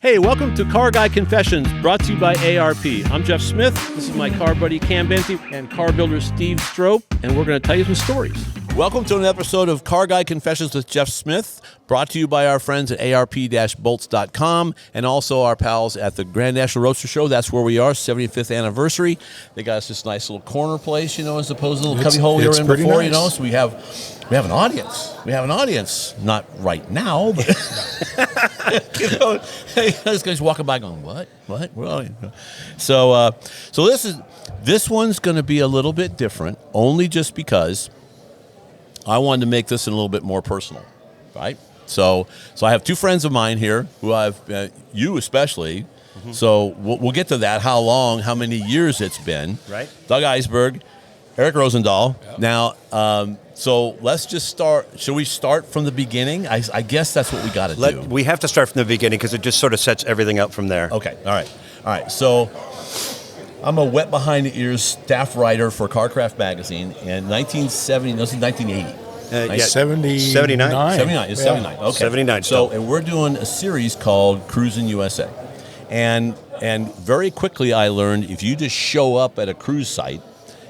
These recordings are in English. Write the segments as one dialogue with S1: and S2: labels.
S1: Hey, welcome to Car Guy Confessions, brought to you by ARP. I'm Jeff Smith. This is my car buddy Cam Benty and car builder Steve Strope, and we're going to tell you some stories. Welcome to an episode of Car Guy Confessions with Jeff Smith, brought to you by our friends at arp-bolts.com and also our pals at the Grand National Roadster Show. That's where we are, 75th anniversary. They got us this nice little corner place, you know, as opposed to the little cubby hole we were in before, nice. You know. So we have an audience. We have an audience. Not right now, but you know, hey, this guy's walking by going, what? Well, you know. So this one's going to be a little bit different, only just because I wanted to make this a little bit more personal, right? So I have two friends of mine here who I've, you especially. Mm-hmm. So we'll get to that. How long? How many years it's been? Right. Doug Eisberg, Eric Rosenthal. Yep. Now, so let's just start. Should we start from the beginning? I guess that's what we got to do.
S2: We have to start from the beginning because it just sort of sets everything up from there.
S1: Okay. All right. So I'm a wet behind the ears staff writer for CarCraft magazine in 1970. No, this is 1980.
S2: 79.
S1: 79. It's 79. Okay.
S2: 79.
S1: So, and we're doing a series called Cruisin' USA, and very quickly I learned if you just show up at a cruise site,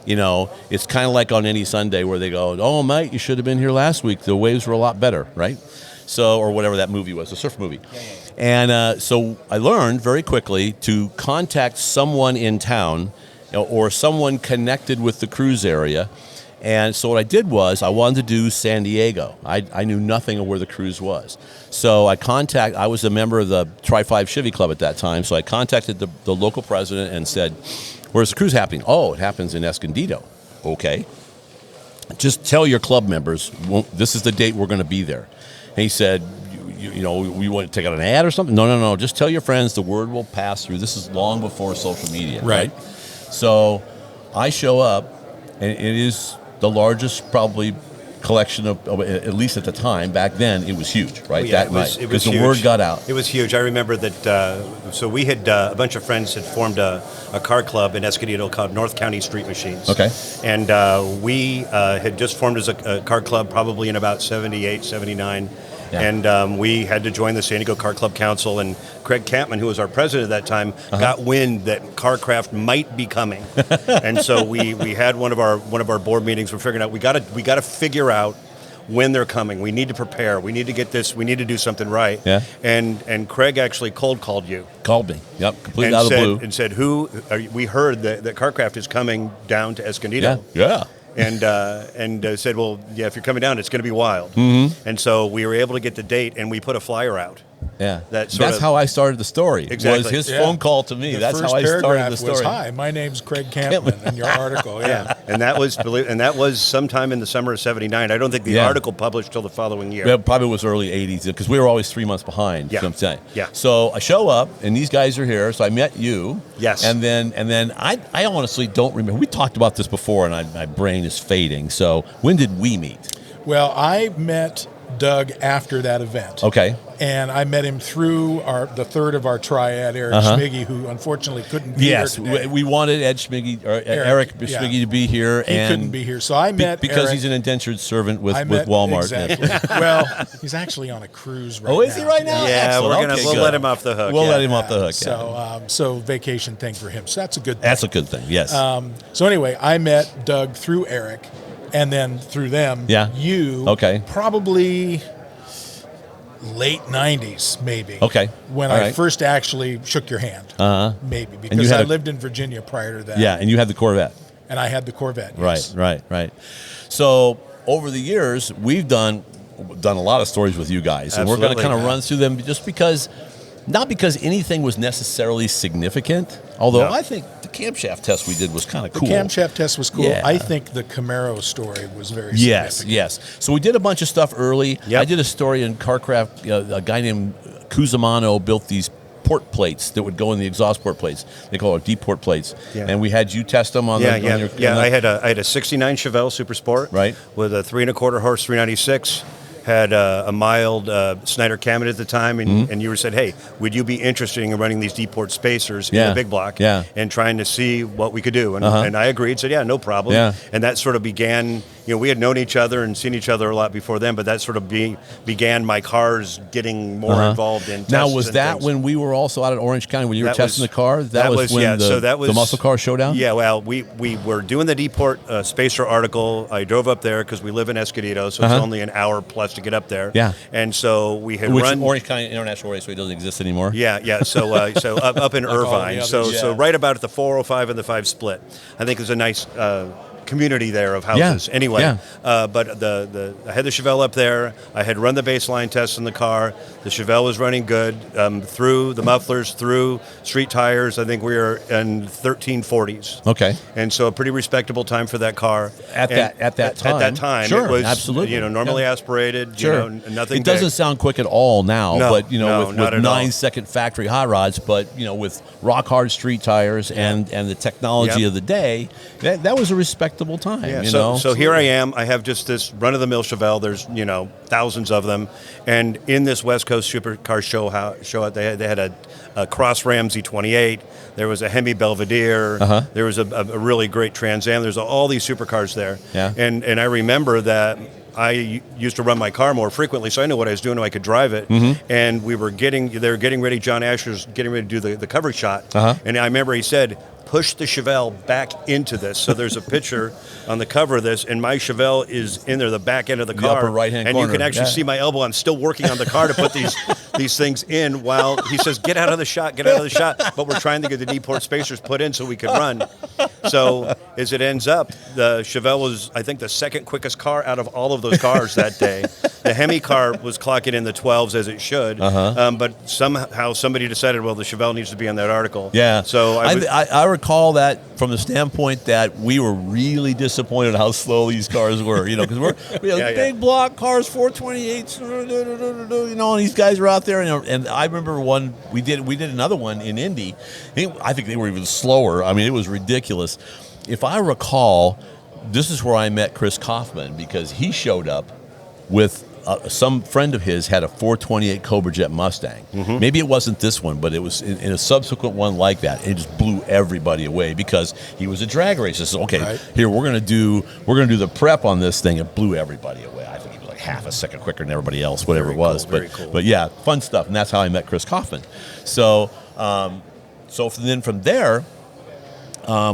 S1: you know, it's kind of like on any Sunday where they go, "Oh, mate, you should have been here last week. The waves were a lot better," right? So, or whatever that movie was, the surf movie. Yeah. And so I learned very quickly to contact someone in town, you know, or someone connected with the cruise area. And so what I did was I wanted to do San Diego. I knew nothing of where the cruise was. So I was a member of the Tri-5 Chevy Club at that time, so I contacted the local president and said, "Where's the cruise happening?" "Oh, it happens in Escondido." "Okay. Just tell your club members, this is the date we're going to be there." And he said, you know, we want to take out an ad or something? No. Just tell your friends, the word will pass through. This is long before social media. Right. So I show up, and it is the largest probably collection of at least at the time. Back then, it was huge, right?
S2: Yeah, that night,
S1: because the word got out.
S2: It was huge. I remember that. So we had a bunch of friends had formed a car club in Escondido called North County Street Machines. Okay. And we had just formed as a car club probably in about 78, 79. Yeah. And we had to join the San Diego Car Club Council, and Craig Campman, who was our president at that time, got wind that CarCraft might be coming, and so we had one of our board meetings. We're figuring out we got to figure out when they're coming. We need to prepare. We need to get this. We need to do something right. Yeah. And Craig actually called you.
S1: Called me. Yep. Completely out of the blue.
S2: And said, we heard that CarCraft is coming down to Escondido.
S1: Yeah.
S2: And said, well, yeah, if you're coming down, it's going to be wild. Mm-hmm. And so we were able to get the date, and we put a flyer out. Yeah, that's
S1: how I started the story.
S2: Exactly.
S1: Was his phone call to me. That's how I started the story.
S3: Was, "Hi, my name's Craig Campman," in your article. Yeah.
S2: And that was sometime in the summer of '79. I don't think the article published till the following year.
S1: Yeah, probably was early '80s because we were always 3 months behind. Yeah. You know what I'm saying? Yeah. So I show up, and these guys are here. So I met you.
S2: Yes.
S1: And then I honestly don't remember. We talked about this before, and my brain is fading. So when did we meet?
S3: Well, I met Doug after that event.
S1: Okay.
S3: And I met him through the third of our triad, Eric Schmiggy, who unfortunately couldn't be here today.
S1: Yes, we wanted Eric Schmiggy to be here.
S3: He couldn't be here, so I met
S1: because
S3: Eric.
S1: He's an indentured servant with Walmart.
S3: Exactly. Well, he's actually on a cruise right now.
S1: Oh, is he right now?
S2: Yeah, we'll let him off the hook.
S1: We'll let him off the hook.
S3: So vacation thing for him. So that's a good thing.
S1: That's a good thing, yes.
S3: So anyway, I met Doug through Eric, and then through them, you probably late 90s, maybe. Okay. When I first actually shook your hand. Maybe, because I lived in Virginia prior to that.
S1: Yeah, and you had the Corvette.
S3: And I had the Corvette, yes.
S1: Right. So over the years, we've done a lot of stories with you guys. And we're going to kind of run through them just because, not because anything was necessarily significant, although I think the camshaft test we did was kind of cool.
S3: The camshaft test was cool. Yeah. I think the Camaro story was very significant.
S1: Yes. So we did a bunch of stuff early. Yep. I did a story in CarCraft. A guy named Cusimano built these port plates that would go in the exhaust port plates. They call it deep port plates. Yeah. And we had you test them on
S2: I had a 69 Chevelle Super Sport with a 3 1/4 horse 396. Had a mild Snyder Camino at the time, and you said, "Hey, would you be interested in running these deep port spacers in the big block and trying to see what we could do?" And I agreed, said, "Yeah, no problem." Yeah. And that sort of began we had known each other and seen each other a lot before then, but that sort of began my cars getting more involved in tests.
S1: Now, was that when we were also out at Orange County when you were testing the car? That was when the muscle car showdown?
S2: Yeah, well, we were doing the Deport Spacer article. I drove up there because we live in Escondido, so it's only an hour plus to get up there.
S1: Yeah.
S2: And so we had
S1: run Orange County International Raceway doesn't exist anymore.
S2: Yeah. So up in Irvine. So right about at the 405 and the 5 split. I think there's a nice community there of houses.
S1: Yeah.
S2: Anyway,
S1: yeah.
S2: But I had the Chevelle up there. I had run the baseline tests in the car. The Chevelle was running good through the mufflers, through street tires. I think we were in 1340s.
S1: Okay.
S2: And so a pretty respectable time for that car.
S1: At that time.
S2: Sure,
S1: it was
S2: absolutely. Normally aspirated.
S1: Sure.
S2: Nothing.
S1: It doesn't sound quick at all now, but with 9-second factory hot rods, but with rock hard street tires and the technology of the day, that was a respectable time.
S2: Yeah. So here I am. I have just this run of the mill Chevelle. There's thousands of them, and in this West Coast Supercar show out, they had a Cross Ram Z28. There was a Hemi Belvedere. There was a really great Trans Am. There's all these supercars there.
S1: Yeah.
S2: And I remember that I used to run my car more frequently, so I knew what I was doing. I could drive it. And they were getting ready. John Asher's getting ready to do the cover shot. And I remember he said, push the Chevelle back into this. So there's a picture on the cover of this, and my Chevelle is in there, the back end of the car.
S1: Upper right-hand
S2: corner. And you can actually see my elbow. I'm still working on the car to put these things in while he says, get out of the shot. But we're trying to get the Deport spacers put in so we could run. So as it ends up, the Chevelle was, I think, the second quickest car out of all of those cars that day. The Hemi car was clocking in the 12s as it should. But somehow somebody decided, well, the Chevelle needs to be on that article.
S1: Yeah.
S2: So
S1: I recall that from the standpoint that we were really disappointed how slow these cars were, because we had big block cars, 428s, and these guys were out there, and I remember we did another one in Indy. I think they were even slower. I mean, it was ridiculous. If I recall, this is where I met Chris Kaufman, because he showed up with some friend of his had a 428 Cobra Jet Mustang. Maybe it wasn't this one, but it was in a subsequent one like that. And it just blew everybody away because he was a drag racer. So here we're gonna do the prep on this thing. It blew everybody away. I think he was like half a second quicker than everybody else, whatever it was.
S2: Very cool.
S1: But yeah, fun stuff. And that's how I met Chris Kaufman. So then from there,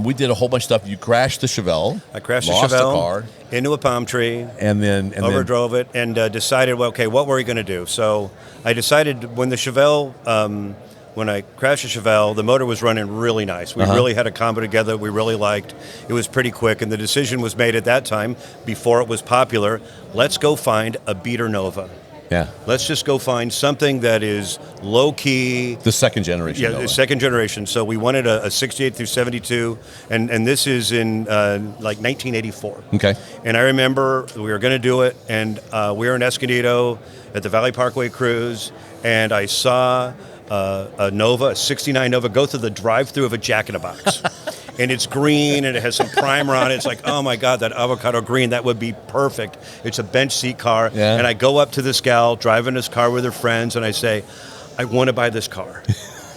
S1: we did a whole bunch of stuff. You crashed the Chevelle.
S2: I crashed
S1: lost
S2: the Chevelle
S1: the car
S2: into a palm tree,
S1: and then
S2: overdrove it, and decided, well, okay, what were we going to do? So I decided when the Chevelle, when I crashed the Chevelle, the motor was running really nice. We really had a combo together. We really liked. It was pretty quick, and the decision was made at that time, before it was popular. Let's go find a beater Nova.
S1: Yeah.
S2: Let's just go find something that is low-key.
S1: The second generation.
S2: Yeah, the second generation. So we wanted a 68 through 72, and this is in like 1984.
S1: Okay.
S2: And I remember we were going to do it, and we were in Escondido at the Valley Parkway Cruise, and I saw a Nova, a 69 Nova, go through the drive-through of a Jack in a Box. And it's green, and it has some primer on it. It's like, oh my God, that avocado green, that would be perfect. It's a bench seat car.
S1: Yeah.
S2: And I go up to this gal driving this car with her friends, and I say, I want to buy this car.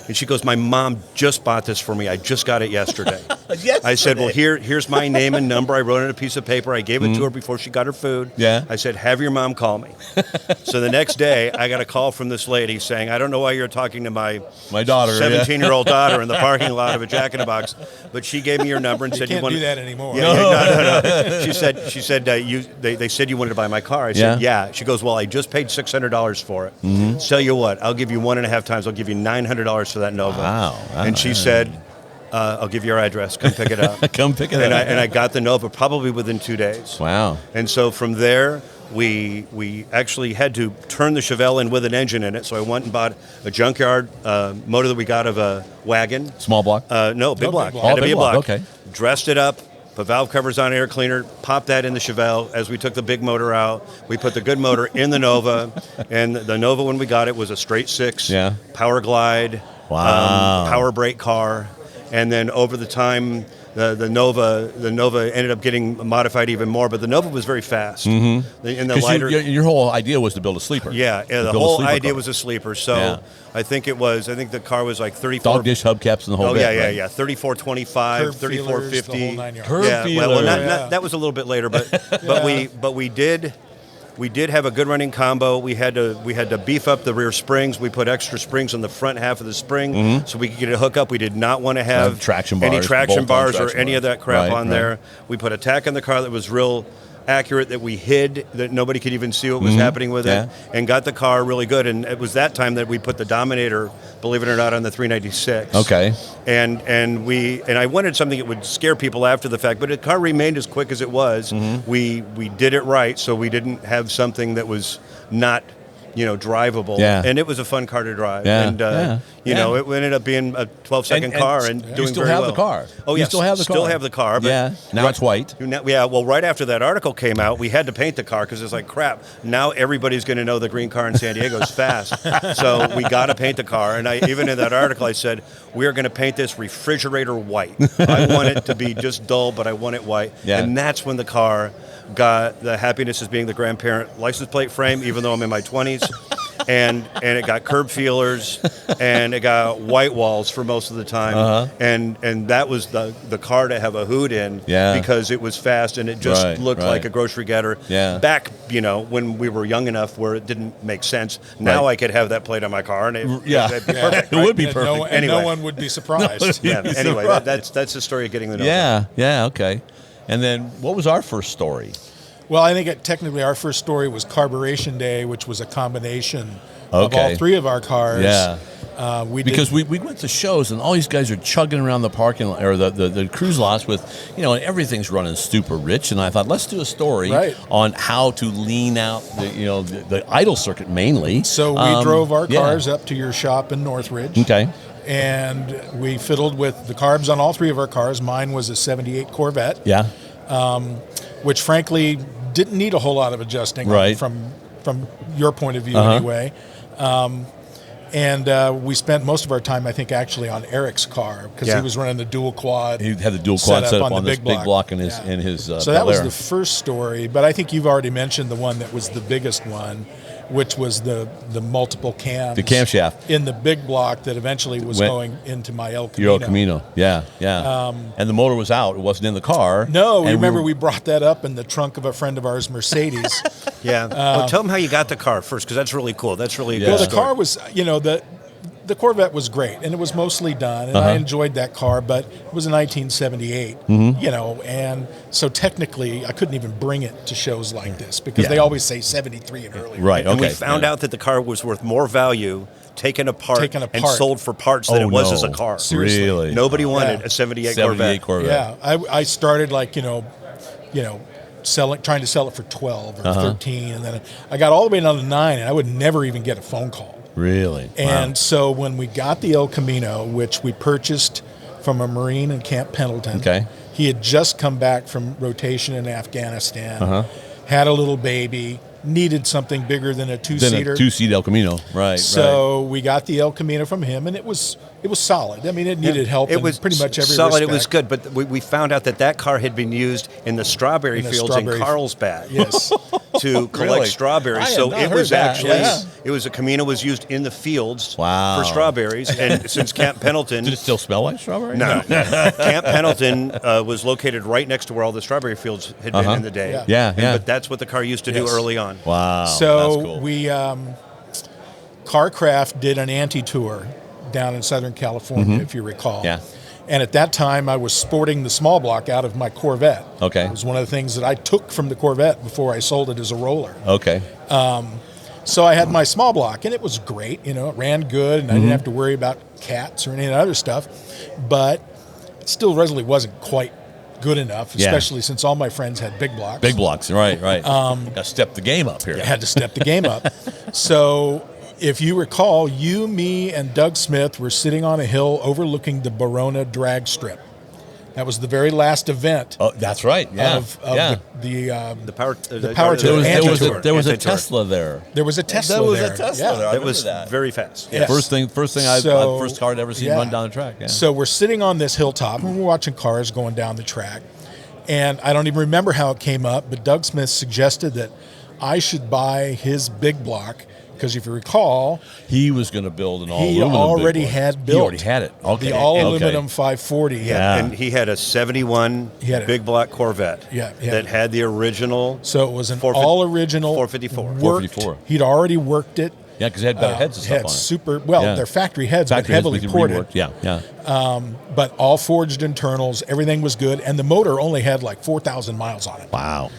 S2: And she goes, my mom just bought this for me. I just got it yesterday. I said, well, here's my name and number. I wrote it on a piece of paper. I gave it to her before she got her food.
S1: Yeah.
S2: I said, have your mom call me. So the next day, I got a call from this lady saying, I don't know why you're talking to my daughter, 17-year-old daughter in the parking lot of a Jack in a Box, but she gave me your number and said,
S3: you can't do that anymore.
S2: Yeah, no. She said they said you wanted to buy my car. I said, yeah. She goes, well, I just paid $600 for it. Tell you what, I'll give you 1.5 times. I'll give you $900 for that Nova.
S1: Wow.
S2: And she said, I'll give you your address. Come pick it up.
S1: Come pick it up.
S2: And I got the Nova probably within 2 days.
S1: Wow.
S2: And so from there, we actually had to turn the Chevelle in with an engine in it. So I went and bought a junkyard motor that we got of a wagon.
S1: Small block?
S2: No, big block.
S1: Block.
S2: Had to be a block.
S1: Okay.
S2: Dressed it up. Put valve covers on, air cleaner, popped that in the Chevelle. As we took the big motor out, we put the good motor in the Nova. And the Nova, when we got it, was a straight 6, power glide, power brake car. And then over the time, the Nova ended up getting modified even more, but the Nova was very fast.
S1: Mm-hmm.
S2: In the lighter,
S1: your whole idea was to build a sleeper.
S2: Yeah, the whole idea was a sleeper. So I think the car was like 34
S1: dog dish hubcaps and the whole.
S2: Oh
S1: bit,
S2: yeah, 3425, 3450.
S1: Curb feelers.
S2: Well, that was a little bit later, but we did have a good running combo. We had to beef up the rear springs. We put extra springs on the front half of the spring so we could get a hookup. We did not want to have any traction bars or any of that crap on there. We put a tack on the car that was real accurate, that we hid, that nobody could even see what was happening with it, and got the car really good. And it was that time that we put the Dominator, believe it or not, on the 396.
S1: Okay.
S2: And I wanted something that would scare people after the fact, but the car remained as quick as it was. We did it right, so we didn't have something that was not drivable. Yeah. And it was a fun car to drive. Yeah. And it ended up being a 12-second car and doing very well.
S1: You still have the car.
S2: Oh, yeah.
S1: You still have the car.
S2: Still have the car. But
S1: now it's white.
S2: Yeah. Well, right after that article came out, we had to paint the car because it's like, crap, now everybody's going to know the green car in San Diego is fast. So we got to paint the car. And even in that article, I said, we are going to paint this refrigerator white. I want it to be just dull, but I want it white. Yeah. And that's when the car got the happiness as being the grandparent license plate frame, even though I'm in my 20s. And it got curb feelers, and it got white walls for most of the time, and that was the car to have a hoot in, because it was fast and it just looked like a grocery getter. Yeah. Back, when we were young enough where it didn't make sense. Now I could have that plate on my car, and it'd be perfect.
S1: It would be perfect.
S3: And no one would be surprised.
S2: Anyway, that's the story of getting the Nova.
S1: Yeah. Okay. And then what was our first story?
S3: Well, I think technically our first story was Carburation Day, which was a combination of all three of our cars.
S1: Yeah. We went to shows and all these guys are chugging around the parking lot or the cruise lots with, and everything's running super rich. And I thought, let's do a story on how to lean out the idle circuit mainly.
S3: So we drove our cars up to your shop in Northridge.
S1: Okay.
S3: And we fiddled with the carbs on all three of our cars. Mine was a 78 Corvette.
S1: Yeah.
S3: Which frankly didn't need a whole lot of adjusting from your point of view anyway. And we spent most of our time, I think, actually on Eric's car because he was running the dual quad.
S1: He had the dual quad set up on this big block in his
S3: So that was the first story, but I think you've already mentioned the one that was the biggest one, which was the multiple cams.
S1: The camshaft.
S3: In the big block that eventually was going into my El Camino.
S1: Your El Camino, yeah. And the motor was out. It wasn't in the car.
S3: No, remember we brought that up in the trunk of a friend of ours, Mercedes.
S2: Well, tell them how you got the car first, because that's really cool. That's really a good
S3: story.
S2: The
S3: car was, the Corvette was great, and it was mostly done, and I enjoyed that car, but it was a 1978, and so technically I couldn't even bring it to shows like this because they always say 73 and earlier.
S1: Right,
S2: and we found out that the car was worth more value taken apart and sold for parts than it was as a car.
S3: Seriously.
S1: Really?
S2: Nobody wanted a 78 Corvette.
S3: Yeah, I started trying to sell it for 12 or 13, and then I got all the way down to 9, and I would never even get a phone call.
S1: Really?
S3: And so when we got the El Camino, which we purchased from a Marine in Camp Pendleton, he had just come back from rotation in Afghanistan, had a little baby, needed something bigger than a two-seater.
S1: Than a two-seat El Camino, right.
S3: So we got the El Camino from him, and it was solid. I mean, it needed help in pretty much every
S2: solid.
S3: respect.
S2: It was good, but we found out that car had been used in the strawberry fields in Carlsbad.
S3: Yes.
S2: To collect strawberries. So it was it was a Camino was used in the fields for strawberries. And since Camp Pendleton...
S1: Did it still smell like strawberry?
S2: No. Camp Pendleton was located right next to where all the strawberry fields had been in the day. But that's what the car used to do early on.
S1: Wow.
S3: So
S1: that's cool.
S3: we... Carcraft did an anti-tour down in Southern California, if you recall.
S1: Yeah.
S3: And at that time, I was sporting the small block out of my Corvette.
S1: Okay.
S3: It was one of the things that I took from the Corvette before I sold it as a roller.
S1: Okay.
S3: So I had my small block, and it was great. It ran good, and I didn't have to worry about cats or any of that other stuff. But it still really wasn't quite good enough, especially since all my friends had big blocks.
S1: Big blocks, right. Got to step the game up here.
S3: I had to step the game up. So... if you recall, you, me, and Doug Smith were sitting on a hill overlooking the Barona drag strip That was the very last event.
S1: Oh, that's right. Yeah.
S3: The
S2: power
S3: tour.
S1: There was a Tesla there.
S3: There was a Tesla there.
S1: There was a Tesla there.
S2: It was very fast.
S1: Yeah. First car I'd ever seen run down the track. Yeah.
S3: So we're sitting on this hilltop and we're watching cars going down the track. And I don't even remember how it came up, but Doug Smith suggested that I should buy his big block. Because if you recall,
S1: he was going to build an all-aluminum.
S3: He already had it.
S1: Okay.
S3: The all-aluminum 540.
S2: Yeah. And he had a 71 big block Corvette that had the original.
S3: So it was an all-original
S2: 454.
S3: He'd already worked it.
S1: Yeah, because it had better heads and stuff on it.
S3: Their factory heads, but heavily ported.
S1: Yeah.
S3: But all forged internals, everything was good, and the motor only had like 4,000 miles on it.
S1: Wow.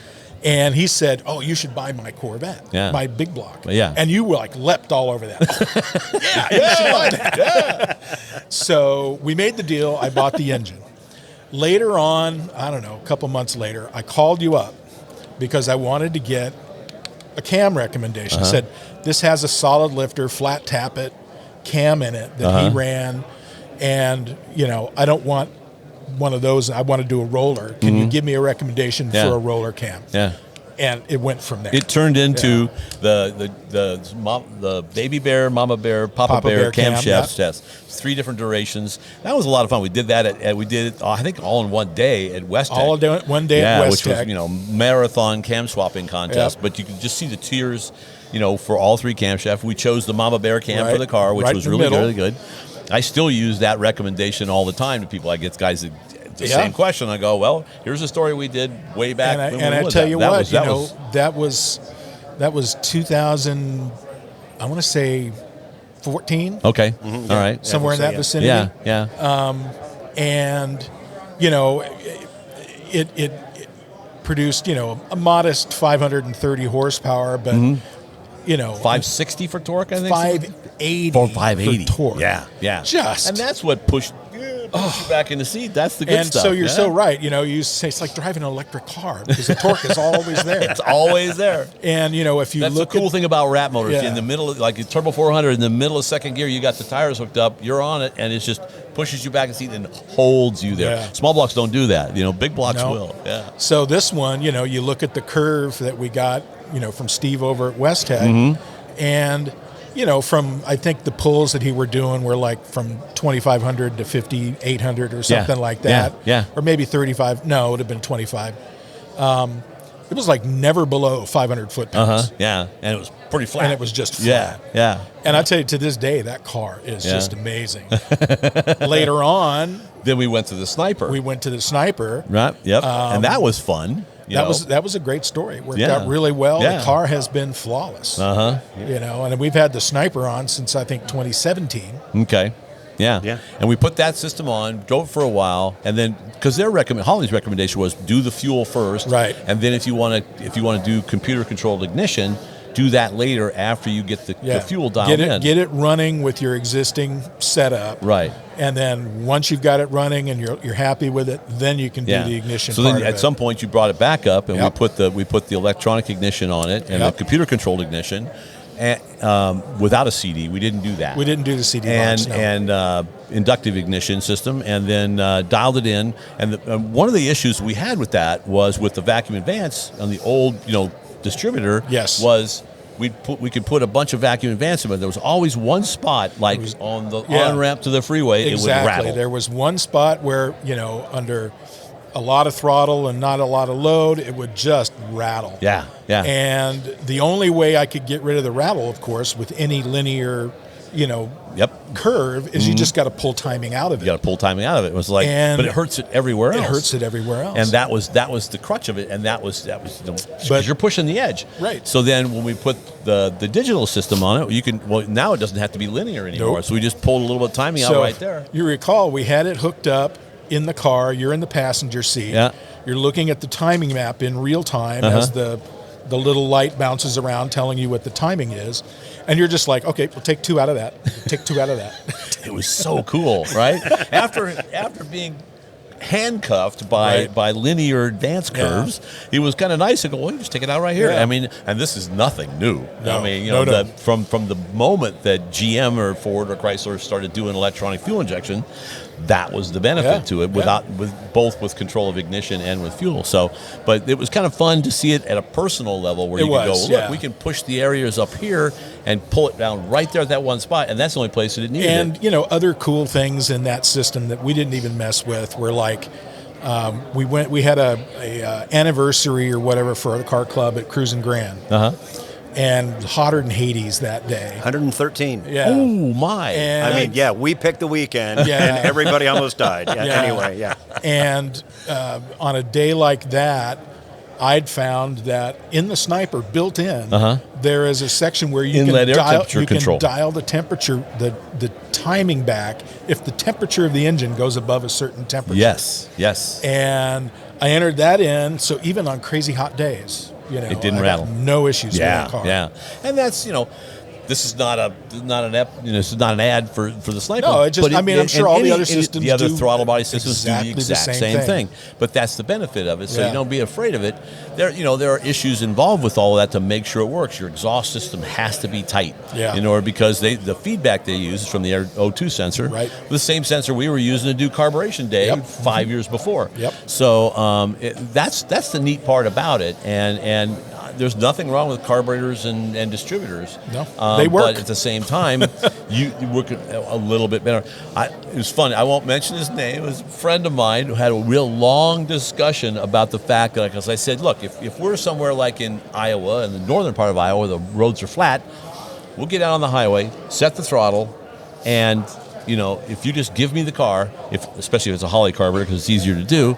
S3: And he said, "Oh, you should buy my Corvette, my big block."
S1: Yeah.
S3: And you were like leapt all over that. You should buy that. Yeah. So we made the deal. I bought the engine. Later on, I don't know, a couple months later, I called you up because I wanted to get a cam recommendation. I said, "This has a solid lifter, flat tappet cam in it that he ran, and I don't want one of those. I want to do a roller. Can you give me a recommendation for a roller cam?"
S1: Yeah.
S3: And it went from there.
S1: It turned into the baby bear, mama bear, papa bear camshaft test. 3 different durations. That was a lot of fun. We did that we did it, I think, all in one day at West Tech.
S3: All in one day at West Tech.
S1: Which was, marathon cam swapping contest. But you could just see the tiers, for all 3 camshafts. We chose the mama bear cam for the car, which was really good. I still use that recommendation all the time to people. I get guys that the same question. I go, well, here's a story we did way back.
S3: And I tell you what, that was 2000. I want to say 14.
S1: Okay, all right,
S3: somewhere in that vicinity.
S1: Yeah.
S3: And it produced a modest 530 horsepower, but
S1: 560 for torque. I think
S3: 580.
S1: For 580
S3: for torque.
S1: Yeah. And that's what pushed you back in the seat. That's the good stuff.
S3: And so you're so right. You say it's like driving an electric car because the torque is always there.
S1: It's always there.
S3: And if you
S1: that's
S3: look
S1: the cool thing about rat motors. In the middle, like a turbo 400, in the middle of second gear, you got the tires hooked up. You're on it, and it just pushes you back in the seat and holds you there. Yeah. Small blocks don't do that. Big blocks will. Yeah.
S3: So this one, you look at the curve that we got, from Steve over at West Tech, and from I think the pulls that he were doing were like from 2,500 to 5,800 or something like that.
S1: Yeah.
S3: Or maybe 35. No, it would have been 25. It was like never below 500 foot-pounds.
S1: Yeah, and it was pretty flat.
S3: And it was just flat.
S1: Yeah.
S3: And I tell you, to this day, that car is just amazing. Later on,
S1: then we went to the Sniper.
S3: Right.
S1: Yep. And that was fun.
S3: That was a great story. It worked out really well.
S1: Yeah.
S3: The car has been flawless. And we've had the Sniper on since I think 2017.
S1: Okay. Yeah. And we put that system on, drove it for a while, and then because Holly's recommendation was do the fuel first,
S3: right?
S1: And then if you want to do computer controlled ignition, do that later after you get the fuel dialed in.
S3: Get it running with your existing setup,
S1: right?
S3: And then once you've got it running and you're happy with it, then you can do the ignition.
S1: So then at some point you brought it back up, and we put the electronic ignition on it and the computer controlled ignition. And, without a CD, we didn't do that.
S3: We didn't do the CD box, no.
S1: And inductive ignition system, and then dialed it in. And one of the issues we had with that was with the vacuum advance on the old, distributor.
S3: Yes.
S1: Was we could put a bunch of vacuum advance in, but there was always one spot, on the on-ramp to the freeway, it would rattle.
S3: There was one spot where under a lot of throttle and not a lot of load, it would just rattle.
S1: Yeah.
S3: And the only way I could get rid of the rattle, of course, with any linear, curve, is you just got to pull timing out of it.
S1: You got to pull timing out of it. It was like, but it hurts it everywhere else.
S3: It hurts it everywhere else.
S1: And that was the crutch of it. And that was because you're pushing the edge.
S3: Right.
S1: So then when we put the digital system on it, now it doesn't have to be linear anymore.
S3: Nope.
S1: So we just pulled a little bit of timing out right there.
S3: You recall we had it hooked up in the car. You're in the passenger seat.
S1: Yeah.
S3: You're looking at the timing map in real time as the little light bounces around telling you what the timing is. And you're just like, okay, we'll take 2 out of that. Take 2 out of that.
S1: It was so cool, right? After being handcuffed by linear advance curves, it was kind of nice to go, well, you just take it out right here.
S3: Yeah.
S1: I mean, and this is nothing new.
S3: No,
S1: I mean,
S3: no.
S1: From the moment that GM or Ford or Chrysler started doing electronic fuel injection, that was the benefit to it, both with control of ignition and with fuel. So, but it was kind of fun to see it at a personal level where you could go, look, we can push the areas up here and pull it down right there at that one spot, and that's the only place that it needed
S3: and,
S1: it.
S3: you know, other cool things in that system that we didn't even mess with were like, we had a anniversary or whatever for the car club at Cruisin' Grand. And hotter than Hades that day.
S2: 113.
S3: Yeah.
S1: Oh, my.
S2: And, I mean, we picked the weekend, and everybody almost died. Anyway.
S3: And on a day like that, I'd found that in the Sniper, built in, there is a section where you can dial the temperature, the timing back if the temperature of the engine goes above a certain temperature.
S1: Yes.
S3: And I entered that in, so even on crazy hot days, you know,
S1: it didn't rattle.
S3: No issues with that car.
S1: Yeah, and that's, you know, this is not this is not an ad for the Sniper.
S3: No, I'm sure all the other systems,
S1: the other throttle body systems
S3: exactly
S1: do the exact same thing. But that's the benefit of it. So you don't be afraid of it. There are issues involved with all of that to make sure it works. Your exhaust system has to be tight in order, because the feedback they use is from the O2 sensor, the same sensor we were using to do carburation day 5 years before. So that's the neat part about it, and there's nothing wrong with carburetors and distributors.
S3: No, they work.
S1: But at the same time, you work a little bit better. It was funny. I won't mention his name. It was a friend of mine who had a real long discussion about the fact that, because I said, look, if we're somewhere like in Iowa, in the northern part of Iowa, where the roads are flat, we'll get out on the highway, set the throttle, and you know, if you just give me the car, especially if it's a Holly carburetor, because it's easier to do,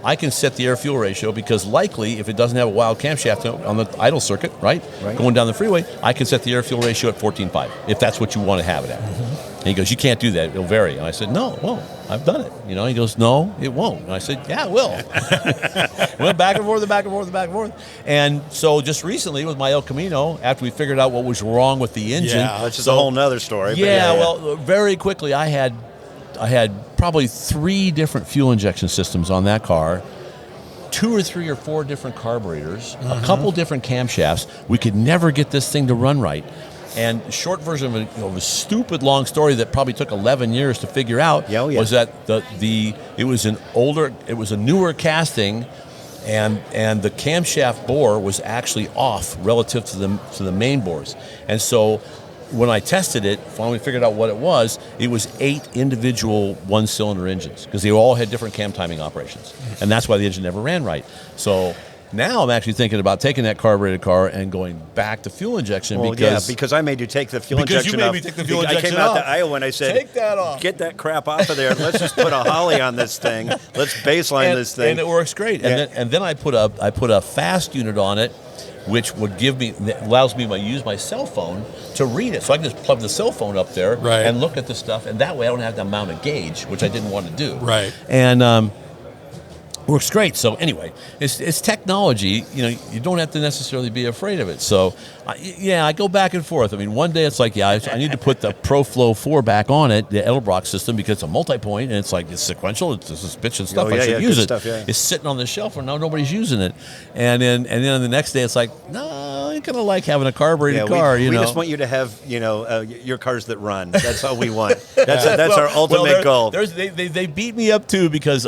S1: I can set the air-fuel ratio, because likely, if it doesn't have a wild camshaft on the idle circuit, going down the freeway, I can set the air-fuel ratio at 14.5, if that's what you want to have it at. And he goes, you can't do that, it'll vary. And I said, no, it won't. I've done it. You know, he goes, no, it won't. And I said, yeah, it will. Went back and forth. And so just recently with my El Camino, after we figured out what was wrong with the engine.
S2: Yeah, that's just a whole nother story.
S1: Well, very quickly, I had probably 3 different fuel injection systems on that car, 2 or 3 or 4 different carburetors, a couple different camshafts. We could never get this thing to run right. And short version of a stupid long story that probably took 11 years to figure out was that it was a newer casting, and the camshaft bore was actually off relative to the main bores. And so when I tested it, finally figured out what it was 8 individual one-cylinder engines, because they all had different cam timing operations. And that's why the engine never ran right. So now I'm actually thinking about taking that carbureted car and going back to fuel injection.
S2: Because I made you take the fuel injection off.
S1: Because you made me take the fuel injection off.
S2: I came out to Iowa and I said,
S1: take that off.
S2: Get that crap off of there. Let's just put a Holly on this thing. Let's baseline this thing.
S1: And it works great. Yeah. And then I put a fast unit on it, which allows me to use my cell phone to read it. So I can just plug the cell phone up there and look at the stuff, and that way I don't have to mount a gauge, which I didn't want to do. And works great. So anyway, it's technology. You know, you don't have to necessarily be afraid of it. So, I go back and forth. I mean, one day it's like, I need to put the ProFlow 4 back on it, the Edelbrock system, because it's a multi-point, and it's like, it's sequential, it's suspicious stuff. I should use it. It's sitting on the shelf, and now nobody's using it. And then the next day it's like, no, I ain't gonna like having a carbureted car.
S2: We just want you to have, your cars that run. That's all we want. That's our ultimate goal.
S1: They beat me up too, because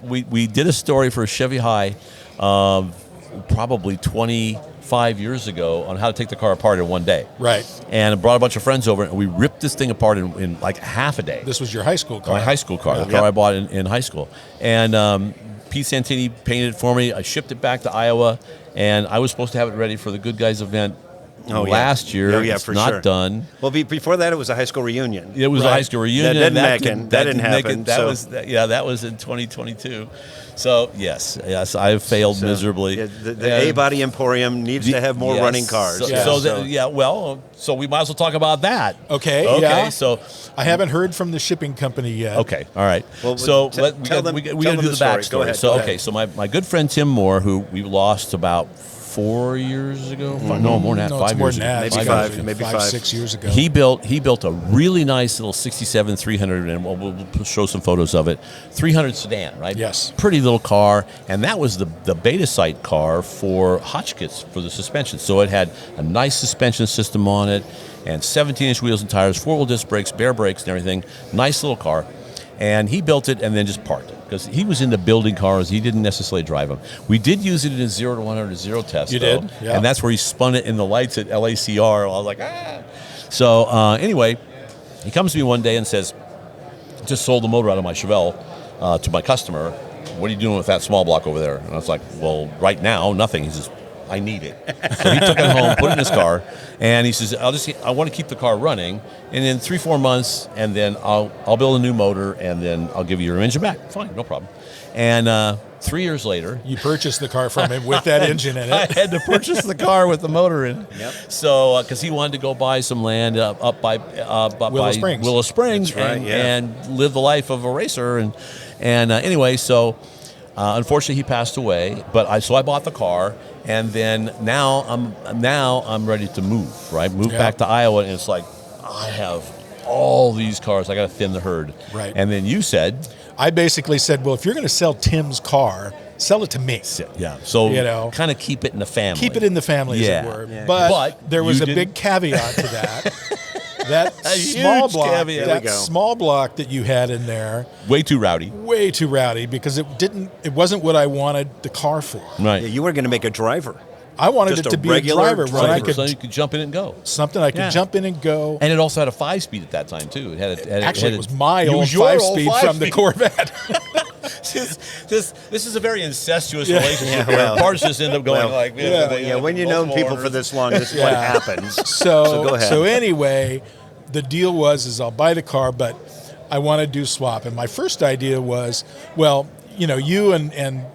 S1: we did a story for Chevy High probably 25 years ago on how to take the car apart in one day. And I brought a bunch of friends over, and we ripped this thing apart in like half a day.
S3: This was your high school car?
S1: My high school car, the car I bought in high school. And Pete Santini painted it for me. I shipped it back to Iowa, and I was supposed to have it ready for the Good Guys event last year. It's not done.
S2: Well, before that, it was a high school reunion.
S1: It was a high school reunion.
S2: That didn't happen.
S1: That was in 2022. So yes, I've failed miserably.
S2: The A-Body Emporium needs to have more running cars.
S1: So we might as well talk about that.
S3: Okay.
S1: So
S3: I haven't heard from the shipping company yet.
S1: Okay. All right. Well, so we got to do the backstory. So my good friend Tim Moore, who we lost about 4 years ago. No, more than that. 5 years ago.
S2: Maybe
S3: 6 years ago.
S1: He built a really nice little 67 300, and we'll show some photos of it. 300 sedan, right?
S3: Yes.
S1: Pretty little car, and that was the beta site car for Hotchkiss for the suspension. So it had a nice suspension system on it, and 17-inch wheels and tires, 4-wheel disc brakes, bare brakes, and everything. Nice little car. And he built it and then just parked it because he was into building cars. He didn't necessarily drive them. We did use it in a 0 to 100 0 test.
S3: You did? Yeah.
S1: And that's where he spun it in the lights at LACR. I was like, ah. So anyway, he comes to me one day and says, just sold the motor out of my Chevelle to my customer. What are you doing with that small block over there? And I was like, well, right now, nothing. He says, I need it. So he took it home, put it in his car, and he says, I want to keep the car running, and in 3-4 months, and then I'll build a new motor, and then I'll give you your engine back. Fine, no problem. And 3 years later,
S3: you purchased the car from him with that engine in it.
S1: I had to purchase the car with the motor in it.
S2: Yep.
S1: So because he wanted to go buy some land up by Willow Springs,
S2: right,
S1: and live the life of a racer, and anyway, so. Unfortunately, he passed away. But I bought the car, and then now I'm ready to move. Right, back to Iowa, and it's like I have all these cars. I got to thin the herd.
S3: Right.
S1: And then you said,
S3: I basically said, well, if you're going to sell Tim's car, sell it to me.
S1: Yeah. So kind of keep it in the family.
S3: Keep it in the family, as it were.
S1: Yeah.
S3: But there was a big caveat to that. That small block that you had in there,
S1: way too rowdy
S3: because it wasn't what I wanted the car for.
S1: Right.
S2: Yeah, you were going to make a driver.
S3: I wanted it to be a driver
S1: so you could jump in and go.
S3: Something I could jump in and go.
S1: And it also had a 5-speed at that time too.
S3: It was my old 5-speed from the Corvette.
S1: This is a very incestuous relationship here. Parts just end up going
S2: when you know people for this long, this is what happens.
S3: So
S2: go ahead.
S3: So anyway, the deal was I'll buy the car, but I want to do swap. And my first idea was, well, you and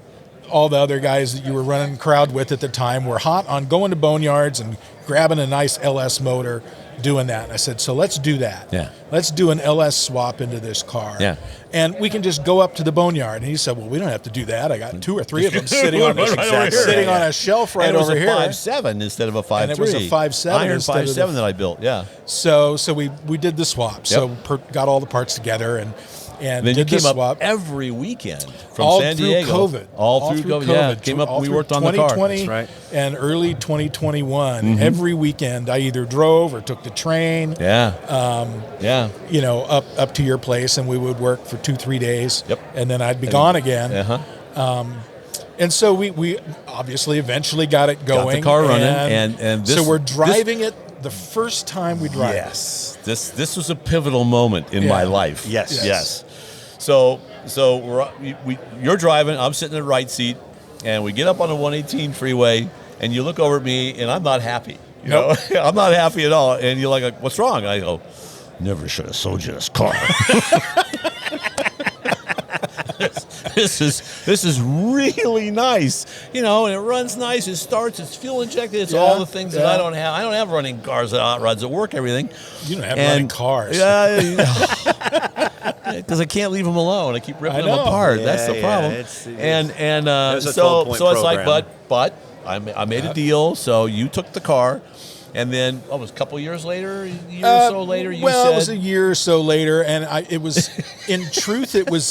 S3: all the other guys that you were running crowd with at the time were hot on going to boneyards and grabbing a nice LS motor, doing that. And I said, so let's do that.
S1: Yeah.
S3: Let's do an LS swap into this car.
S1: Yeah.
S3: And we can just go up to the boneyard. And he said, well, we don't have to do that. I got 2 or 3 of them sitting on a shelf right over here.
S1: And it was a 5.7 instead of a 5.3.
S3: And it was a 5.7
S1: iron 5.7 that I built. Yeah.
S3: So we did the swap. Yep. So got all the parts together and then did
S1: you came
S3: the swap
S1: up every weekend from
S3: all
S1: San
S3: through
S1: Diego.
S3: COVID.
S1: All through COVID. Yeah, came up. We worked on the car.
S3: 2020
S2: That's right.
S3: and early 2021. Mm-hmm. Every weekend, I either drove or took the train.
S1: Yeah.
S3: Up to your place, and we would work for 2-3 days.
S1: Yep.
S3: And then I'd be gone again.
S1: Uh-huh.
S3: And so we obviously eventually got it going.
S1: Got the car running, and
S3: so we're driving it. The first time we drive.
S1: Yes, this was a pivotal moment in my life.
S2: Yes.
S1: So you're driving. I'm sitting in the right seat, and we get up on the 118 freeway, and you look over at me, and I'm not happy. You know, I'm not happy at all. And you're like, "What's wrong?" And I go, "Never should have sold you this car." This is really nice, and it runs nice. It starts. It's fuel injected. It's all the things that I don't have. I don't have running cars that hot rods that work everything.
S3: You don't have running cars.
S1: Yeah, because I can't leave them alone. I keep ripping them apart. That's the problem. So it's like, but I made a deal. So you took the car. And then, it was a couple years later, a year or so later, you said...
S3: it was a year or so later, and it was, in truth, it was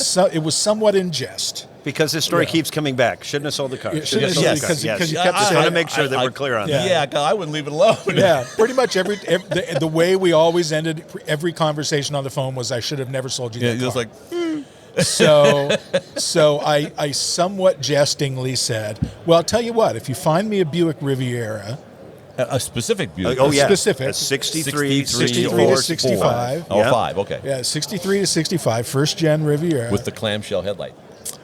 S3: somewhat in jest.
S2: Because this story keeps coming back. Shouldn't have sold the car.
S3: Because you kept
S2: just want to make sure that we're clear on that.
S1: Yeah, I wouldn't leave it alone.
S3: Yeah, pretty much the way we always ended every conversation on the phone was, I should have never sold you that car.
S1: Just like...
S3: So I somewhat jestingly said, well, I'll tell you what, if you find me a Buick Riviera...
S1: A specific Buick.
S3: Specific.
S2: A 63
S3: to 65.
S1: Oh, 5, okay.
S3: Yeah, 63 to 65, first-gen Riviera.
S1: With the clamshell headlight.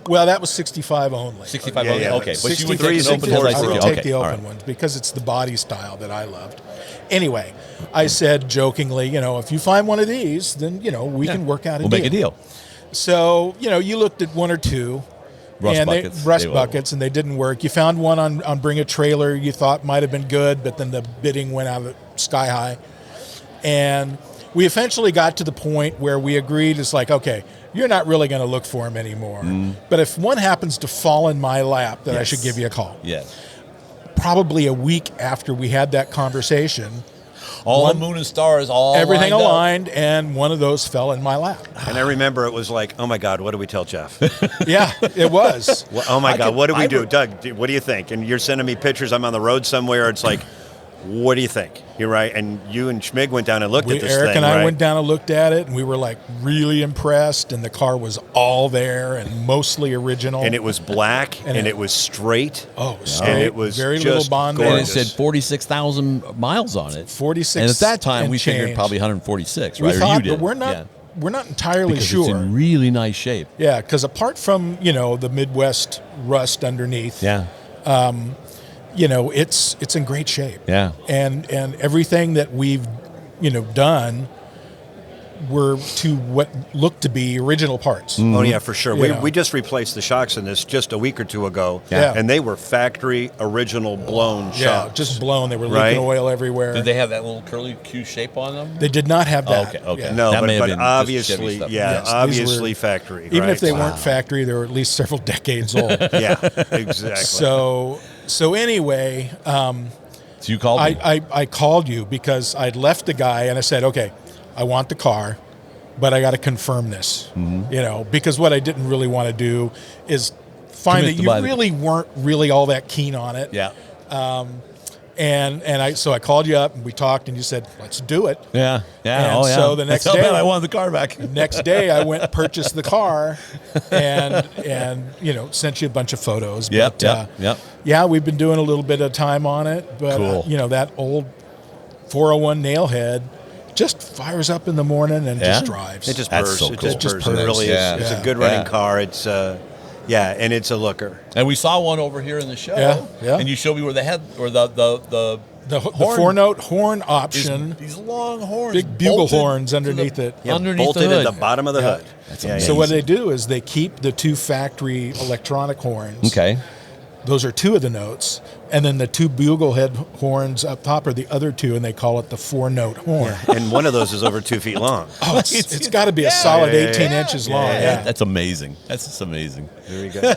S3: Well, that was 65 only.
S1: 65 only? Okay. But you would
S3: take
S1: take an open headlight.
S3: I would take the open ones because it's the body style that I loved. Anyway, I said jokingly, if you find one of these, then, we can work out a deal.
S1: We'll make a deal.
S3: So, you looked at one or two. Rust buckets, and they didn't work. You found one on Bring a Trailer you thought might have been good, but then the bidding went out of sky high. And we eventually got to the point where we agreed, it's like, okay, you're not really going to look for them anymore. But if one happens to fall in my lap, then I should give you a call.
S1: Yes.
S3: probably a week after we had that conversation,
S1: the moon and stars
S3: everything
S1: lined
S3: aligned, and one of those fell in my lap.
S2: And I remember it was like, oh my God, what do we tell Jeff?
S3: Yeah, it was.
S2: Well, oh my God, what do we do? Doug, what do you think? And you're sending me pictures. I'm on the road somewhere. It's like, what do you think? You're right. And you and Schmig went down and looked at this
S3: Eric
S2: thing,
S3: and I
S2: right?
S3: went down and looked at it, and we were like really impressed. And the car was all there and mostly original.
S2: And it was black, and it was straight.
S3: Oh, straight.
S2: And it was
S3: very
S2: just
S3: little bond.
S2: gorgeous.
S1: And it said 46,000 miles on it.
S3: 46.
S1: And at that time, we
S3: change.
S1: figured probably 146,
S3: We
S1: right?
S3: thought,
S1: or you did.
S3: but we're not.
S1: Yeah.
S3: We're not entirely
S1: Because
S3: sure.
S1: it's in really nice shape.
S3: Yeah, because apart from the Midwest rust underneath,
S1: Yeah.
S3: it's in great shape.
S1: Yeah.
S3: And everything that we've done were to what looked to be original parts.
S1: Mm-hmm.
S2: Oh yeah, for sure. We just replaced the shocks in this just a week or two ago, and they were factory original blown shocks.
S3: Just blown. They were leaking oil everywhere.
S1: Did they have that little curly Q shape on them?
S3: They did not have that.
S1: Okay.
S3: Yeah.
S2: No,
S1: That may have
S2: but
S1: been
S2: obviously,
S1: just Chevy stuff.
S3: Yes,
S2: obviously factory.
S3: Even
S2: right?
S3: if they weren't factory, they were at least several decades old.
S2: Yeah, exactly.
S3: So anyway,
S1: So you called me?
S3: I called you because I'd left the guy and I said, okay, I want the car, but I got to confirm this.
S1: Mm-hmm.
S3: Because what I didn't really want to do is find that you really weren't really all that keen on it.
S1: Yeah.
S3: So I called you up and we talked and you said, let's do it.
S1: Yeah. Yeah.
S3: And so the next
S1: That's how
S3: day,
S1: bad I wanted the car back.
S3: next day I went and purchased the car and sent you a bunch of photos.
S1: Yep.
S3: Yeah, we've been doing a little bit of time on it, but
S1: Cool.
S3: that old 401 nailhead just fires up in the morning and just drives.
S2: It just
S1: That's
S2: purrs.
S1: so
S2: It
S1: cool.
S2: just purrs.
S1: It
S2: It really
S1: yeah.
S2: is. It's
S3: Yeah.
S2: a good running
S1: Yeah.
S2: car. It's and it's a looker.
S1: And we saw one over here in the show.
S3: Yeah.
S1: And you showed me where the head or the horn,
S3: 4-note horn option,
S1: these long horns,
S3: big bugle
S1: bolted
S3: horns underneath it.
S2: Yeah,
S1: Underneath
S2: bolted
S1: the hood.
S2: at the bottom of the hood.
S1: That's
S2: Yeah,
S1: amazing.
S3: So what they do is they keep the two factory electronic horns.
S1: Okay.
S3: Those are two of the notes. And then the two bugle head horns up top are the other two, and they call it the 4-note horn.
S2: And one of those is over 2 feet long.
S3: Oh, it's got to be a solid 18 inches long. Yeah.
S1: That's amazing. That's just amazing.
S2: Very good.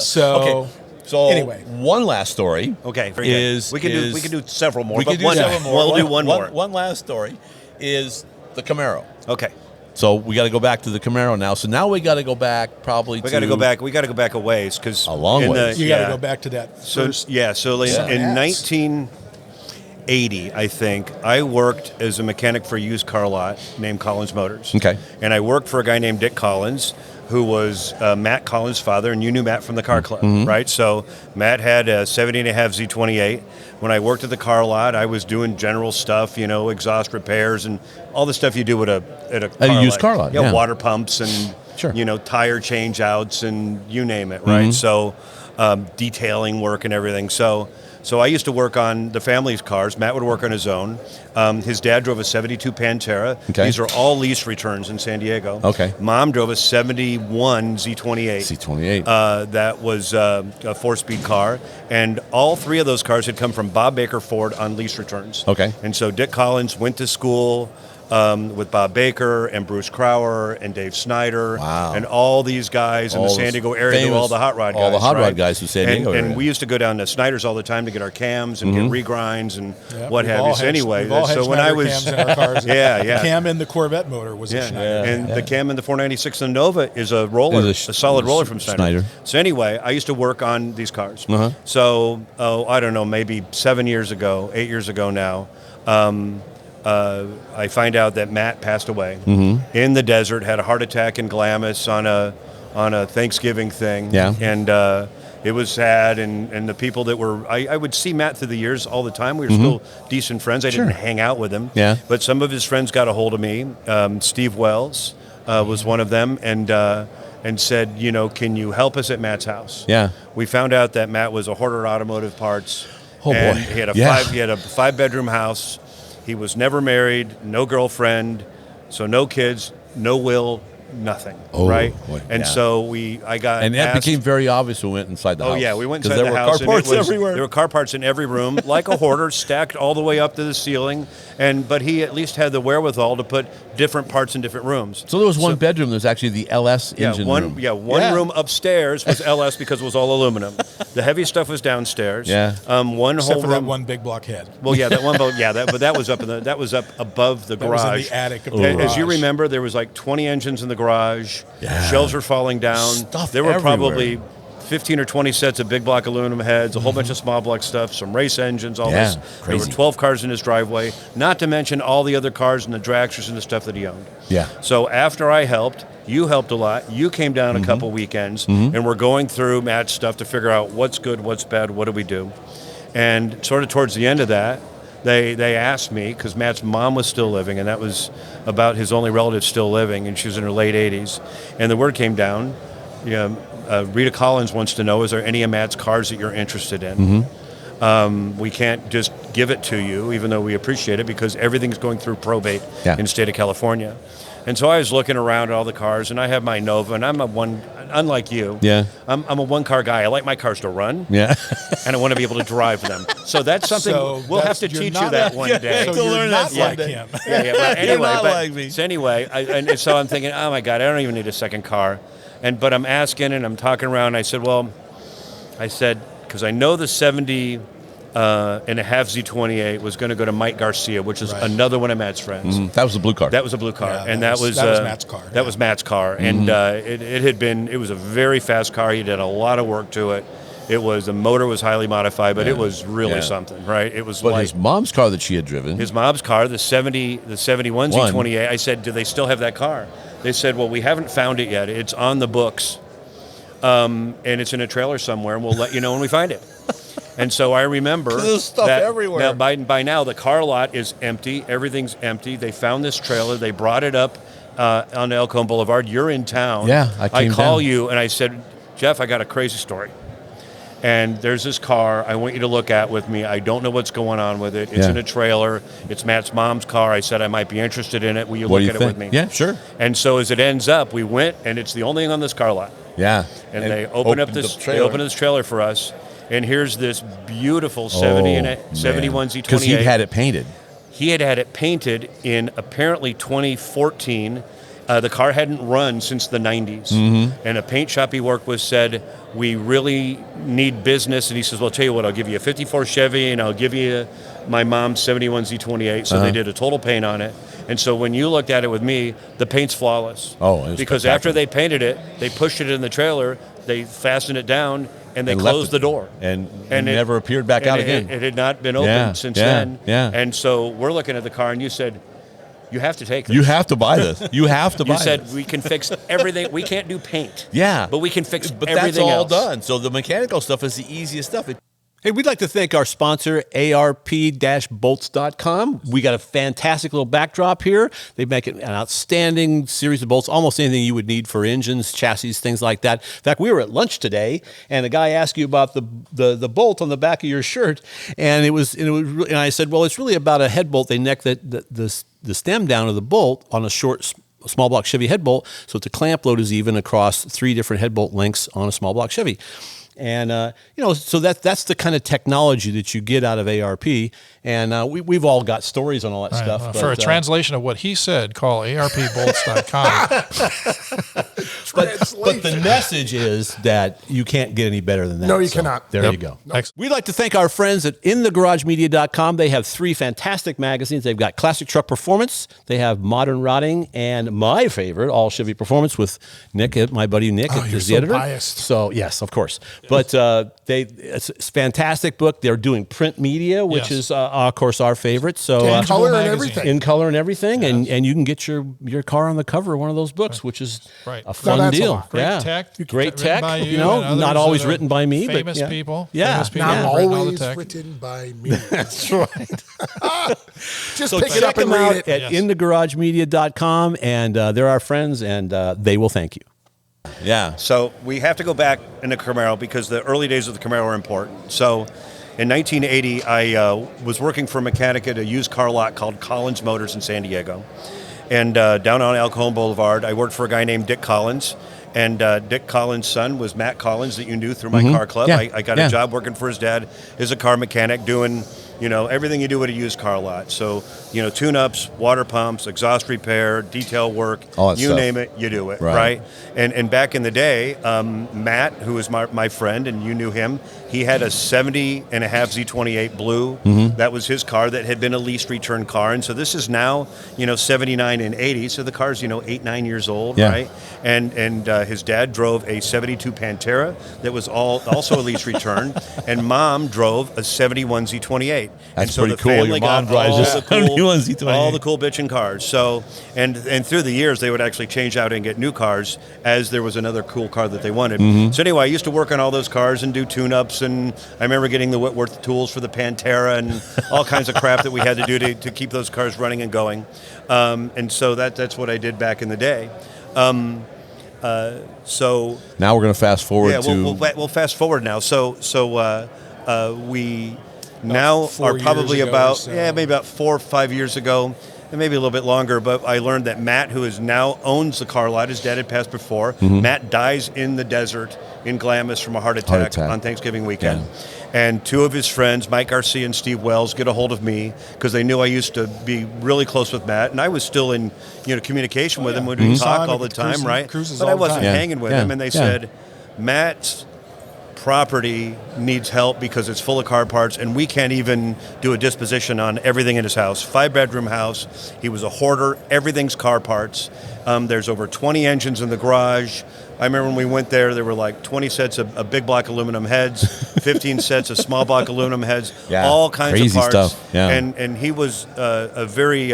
S3: So,
S1: So
S3: anyway.
S1: one last story.
S2: Okay, very good. We can do several more.
S1: We
S2: but
S1: could do
S2: one,
S1: several more.
S2: We'll do one more.
S1: One last story is the Camaro.
S2: Okay.
S1: So we got to go back to the Camaro now. So now we got to go back probably.
S2: We got to go back. We got to go back a ways because
S1: A long ways.
S3: You got to go back to that first.
S2: So in 1980, I think I worked as a mechanic for a used car lot named Collins Motors.
S1: Okay.
S2: And I worked for a guy named Dick Collins, who was Matt Collins' father, and you knew Matt from the car club, right? So Matt had a 70.5 Z28. When I worked at the car lot, I was doing general stuff, exhaust repairs and all the stuff you do at a
S1: used car lot, yeah.
S2: water pumps and
S1: Sure.
S2: tire change outs and you name it, right? So detailing work and everything. So I used to work on the family's cars. Matt would work on his own. His dad drove a 72 Pantera.
S1: Okay.
S2: These are all lease returns in San Diego.
S1: Okay.
S2: Mom drove a 71 Z28.
S1: Z28.
S2: That was a 4-speed car. And all 3 of those cars had come from Bob Baker Ford on lease returns.
S1: Okay.
S2: And so Dick Collins went to school with Bob Baker and Bruce Crowder and Dave Snyder.
S1: Wow.
S2: And all these guys in the San Diego area,
S1: famous-
S2: all the hot rod guys.
S1: all the hot rod
S2: right?
S1: guys in San Diego area.
S2: And we used to go down to Snyder's all the time to get our cams and get regrinds and what
S3: We've
S2: have
S3: all
S2: you.
S3: had-
S2: Anyway,
S3: we've all had
S2: so when I
S3: Schneider
S2: was
S3: cams in our cars.
S2: Yeah.
S3: The cam in the Corvette motor was a Schneider.
S2: And the cam in the 496 and Nova is a roller,
S1: Is
S2: a solid roller from Snyder.
S1: Schneider.
S2: So anyway, I used to work on these cars.
S1: Uh-huh.
S2: So, I don't know, maybe 8 years ago now, I find out that Matt passed away in the desert, had a heart attack in Glamis on a Thanksgiving thing.
S1: Yeah.
S2: And it was sad, and the people that were, I would see Matt through the years all the time. We were still decent friends. I didn't hang out with him.
S1: Yeah.
S2: But some of his friends got a hold of me. Steve Wells was one of them, and said, can you help us at Matt's house?
S1: Yeah.
S2: We found out that Matt was a hoarder of automotive parts.
S1: Oh,
S2: and
S1: boy.
S2: He had a
S1: Yeah.
S2: 5-bedroom house. He was never married, no girlfriend, so no kids, no will, nothing.
S1: Oh,
S2: right?
S1: boy,
S2: And
S1: yeah.
S2: so I got
S1: And that
S2: asked,
S1: became very obvious when we went inside the house.
S2: Oh yeah, we went
S1: 'Cause
S2: inside
S1: there
S2: the
S1: were
S2: house.
S1: car parts
S2: and it was,
S1: everywhere.
S2: There were car parts in every room, like a hoarder, stacked all the way up to the ceiling. But he at least had the wherewithal to put different parts in different rooms.
S1: So there was one bedroom. There's actually the LS engine room.
S2: One room upstairs was LS because it was all aluminum. The heavy stuff was downstairs.
S1: Yeah.
S2: One
S3: Except
S2: whole
S3: for
S2: room.
S3: that one big block head.
S2: Well, yeah, that one. But that was up above the garage.
S3: That was in the attic of the garage.
S2: As you remember, there was like 20 engines in the garage.
S1: Yeah.
S2: Shelves were falling down.
S1: Stuff
S2: there were
S1: everywhere.
S2: probably 15 or 20 sets of big block aluminum heads, a whole bunch of small block stuff, some race engines, all this.
S1: Crazy.
S2: There were 12 cars in his driveway, not to mention all the other cars and the dragsters and the stuff that he owned.
S1: Yeah.
S2: So after I helped, you helped a lot. You came down a couple weekends, and we're going through Matt's stuff to figure out what's good, what's bad, what do we do. And sort of towards the end of that, they asked me, because Matt's mom was still living, and that was about his only relative still living, and she was in her late 80s. And the word came down, Rita Collins wants to know, is there any of Matt's cars that you're interested in? We can't just give it to you, even though we appreciate it, because everything's going through probate in the state of California. And so I was looking around at all the cars, and I have my Nova, and I'm unlike you.
S1: Yeah.
S2: I'm a one-car guy. I like my cars to run.
S1: Yeah.
S2: And I want to be able to drive them. So that's something we'll have to teach you that one day.
S3: So
S1: to
S3: you're
S1: learn
S3: not
S1: that
S3: like him.
S2: Yeah. Well, anyway,
S1: You're not like me.
S2: So anyway, and so I'm thinking, oh my God, I don't even need a second car. But I'm asking and I'm talking around. And I said, because I know the 70 and a half Z28 was going to go to Mike Garcia, which is another one of Matt's friends.
S1: That was a blue car.
S2: That was a blue car,
S3: Yeah,
S2: and
S3: that was Matt's car.
S2: That was Matt's car, and it was a very fast car. He did a lot of work to it. The motor was highly modified, but it was really something, right? It was
S1: his mom's car that she had driven.
S2: His mom's car, the 71 Z28. I said, do they still have that car? They said, well, we haven't found it yet. It's on the books, and it's in a trailer somewhere, and we'll let you know when we find it. And so I remember
S1: there's stuff
S2: that
S1: everywhere.
S2: Now, by now, the car lot is empty. Everything's empty. They found this trailer. They brought it up on El Cajon Boulevard. You're in town.
S1: Yeah, I
S2: call you, and I said, Jeff, I got a crazy story. And there's this car I want you to look at with me. I don't know what's going on with it. It's in a trailer. It's Matt's mom's car. I said I might be interested in it. Will you look at it with me?
S1: Yeah, sure.
S2: And so as it ends up, we went, and it's the only thing on this car lot.
S1: Yeah.
S2: And they opened up this trailer for us. And here's this beautiful 71 Z28.
S1: Because he'd had it painted.
S2: He had it painted in apparently 2014. The car hadn't run since the 90s. And a paint shop he worked with said, we really need business. And he says, well, I'll tell you what, I'll give you a 54 Chevy and I'll give you my mom's 71 Z28. So they did a total paint on it. And so when you looked at it with me, the paint's flawless.
S1: Oh, it was
S2: because
S1: spectacular.
S2: after they painted it, they pushed it in the trailer, they fastened it down, and they closed the door.
S1: And it never appeared back out again.
S2: It had not been opened since then.
S1: Yeah.
S2: And so we're looking at the car, and you said, you have to take this.
S1: You have to buy this. You have to buy this.
S2: You said, we can fix everything. We can't do paint.
S1: Yeah.
S2: But we can fix
S1: but
S2: everything
S1: that's all
S2: else.
S1: done. So the mechanical stuff is the easiest stuff. Hey, we'd like to thank our sponsor, ARP-bolts.com. We got a fantastic little backdrop here. They make an outstanding series of bolts, almost anything you would need for engines, chassis, things like that. In fact, we were at lunch today, and a guy asked you about the bolt on the back of your shirt, and I said, well, it's really about a head bolt. They neck the stem down of the bolt on a short, small block Chevy head bolt, so the clamp load is even across 3 different head bolt lengths on a small block Chevy. And, so that's the kind of technology that you get out of ARP. And we've all got stories on all that stuff.
S4: For a translation of what he said, call ARPbolts.com.
S1: But the message is that you can't get any better than that.
S5: No, you cannot.
S1: There you go. Nope. We'd like to thank our friends at InTheGarageMedia.com. They have 3 fantastic magazines. They've got Classic Truck Performance, they have Modern Rotting, and my favorite, All Chevy Performance with Nick, my buddy Nick, is the editor.
S5: Biased.
S1: So, yes, of course. But it's a fantastic book. They're doing print media, which is, of course, our favorite. So
S5: in color and everything.
S1: In color and everything, and you can get your car on the cover of one of those books, which is a fun deal.
S4: Great tech.
S1: Great tech. Not always written by me,
S4: famous
S1: but
S4: people.
S1: Yeah,
S4: famous people
S5: not always
S4: all
S5: written by me.
S1: That's right.
S5: Just
S1: So
S5: pick it
S1: check
S5: up and
S1: them out
S5: read
S1: at InTheGarageMedia.com, and they're our friends, and they will thank you. Yeah.
S2: So we have to go back in the Camaro because the early days of the Camaro are important. So in 1980, I was working for a mechanic at a used car lot called Collins Motors in San Diego. And down on El Cajon Boulevard, I worked for a guy named Dick Collins. And Dick Collins' son was Matt Collins that you knew through my car club. I got a job working for his dad as a car mechanic, doing everything you do at a used car lot. So, tune-ups, water pumps, exhaust repair, detail work, you name it, you do it, right? And back in the day, Matt, who was my friend, and you knew him, he had a 70 and a half Z28 blue. That was his car that had been a lease return car. And so this is now, 79 and 80. So the car's, 8, 9 years old, right? And his dad drove a 72 Pantera that was also a lease return. And Mom drove a 71 Z28.
S1: That's
S2: so
S1: pretty cool. Your mom drives a 71 Z28.
S2: All the cool bitchin' cars. So, and through the years, they would actually change out and get new cars as there was another cool car that they wanted. So anyway, I used to work on all those cars and do tune-ups, and I remember getting the Whitworth tools for the Pantera and all kinds of crap that we had to do to keep those cars running and going. And so that's what I did back in the day. So
S1: now we're going to fast forward to...
S2: We'll fast forward now. So we now are probably maybe about 4 or 5 years ago, and maybe a little bit longer, but I learned that Matt, who is now owns the car lot, his dad had passed before. Matt dies in the desert in Glamis from a heart attack on Thanksgiving weekend. And 2 of his friends, Mike Garcia and Steve Wells, get a hold of me because they knew I used to be really close with Matt, and I was still in communication with him. We talk all the time, right? But I wasn't hanging with him, and they said, Matt's property needs help because it's full of car parts, and we can't even do a disposition on everything in his house. 5-bedroom house. He was a hoarder. Everything's car parts. There's over 20 engines in the garage. I remember when we went there were like 20 sets of big block aluminum heads, 15 sets of small block aluminum heads, all kinds of parts.
S1: Stuff.
S2: And he was a very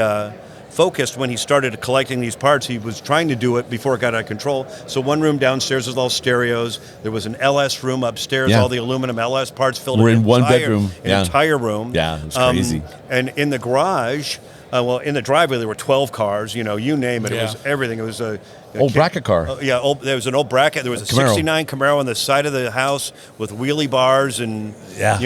S2: focused when he started collecting these parts. He was trying to do it before it got out of control. So one room downstairs was all stereos. There was an LS room upstairs, all the aluminum LS parts filled
S1: in one bedroom.
S2: An entire room.
S1: Yeah, it was crazy.
S2: And in the garage, in the driveway, there were 12 cars, you name it. It was everything. It was a
S1: old bracket car.
S2: There was an old bracket. There was a
S1: Camaro.
S2: 69 Camaro on the side of the house with wheelie bars and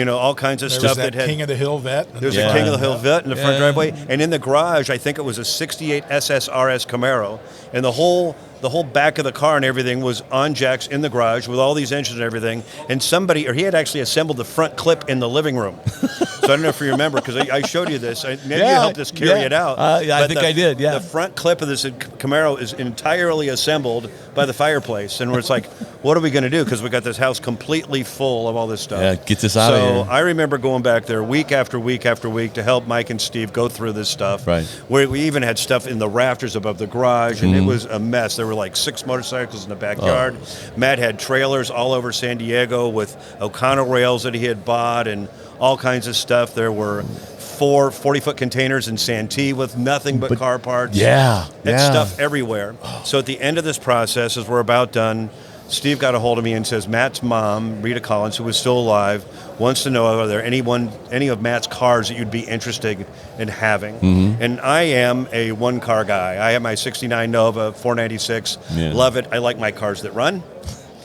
S2: all kinds of stuff.
S3: That King of the Hill vet.
S2: There was a King of the Hill vet in the front driveway, and in the garage, I think it was a 68 SSRS Camaro, and the whole back of the car and everything was on jacks in the garage with all these engines and everything. And he had actually assembled the front clip in the living room. So I don't know if you remember, because I showed you this. Maybe you helped us carry it out.
S1: I think I did,
S2: The front clip of this Camaro is entirely assembled by the fireplace. And it's like, what are we going to do? Because we got this house completely full of all this stuff.
S1: Yeah, get this out of here.
S2: So I remember going back there week after week after week to help Mike and Steve go through this stuff.
S1: Right.
S2: Where we even had stuff in the rafters above the garage, and it was a mess. There were like 6 motorcycles in the backyard. Matt had trailers all over San Diego with O'Connell rails that he had bought and all kinds of stuff. There were 4 40-foot containers in Santee with nothing but car parts. Stuff everywhere. So at the end of this process, as we're about done, Steve got a hold of me and says, Matt's mom, Rita Collins, who was still alive, wants to know, are there any of Matt's cars that you'd be interested in having? And I am a one-car guy. I have my 69 Nova, 496. Love it. I like my cars that run.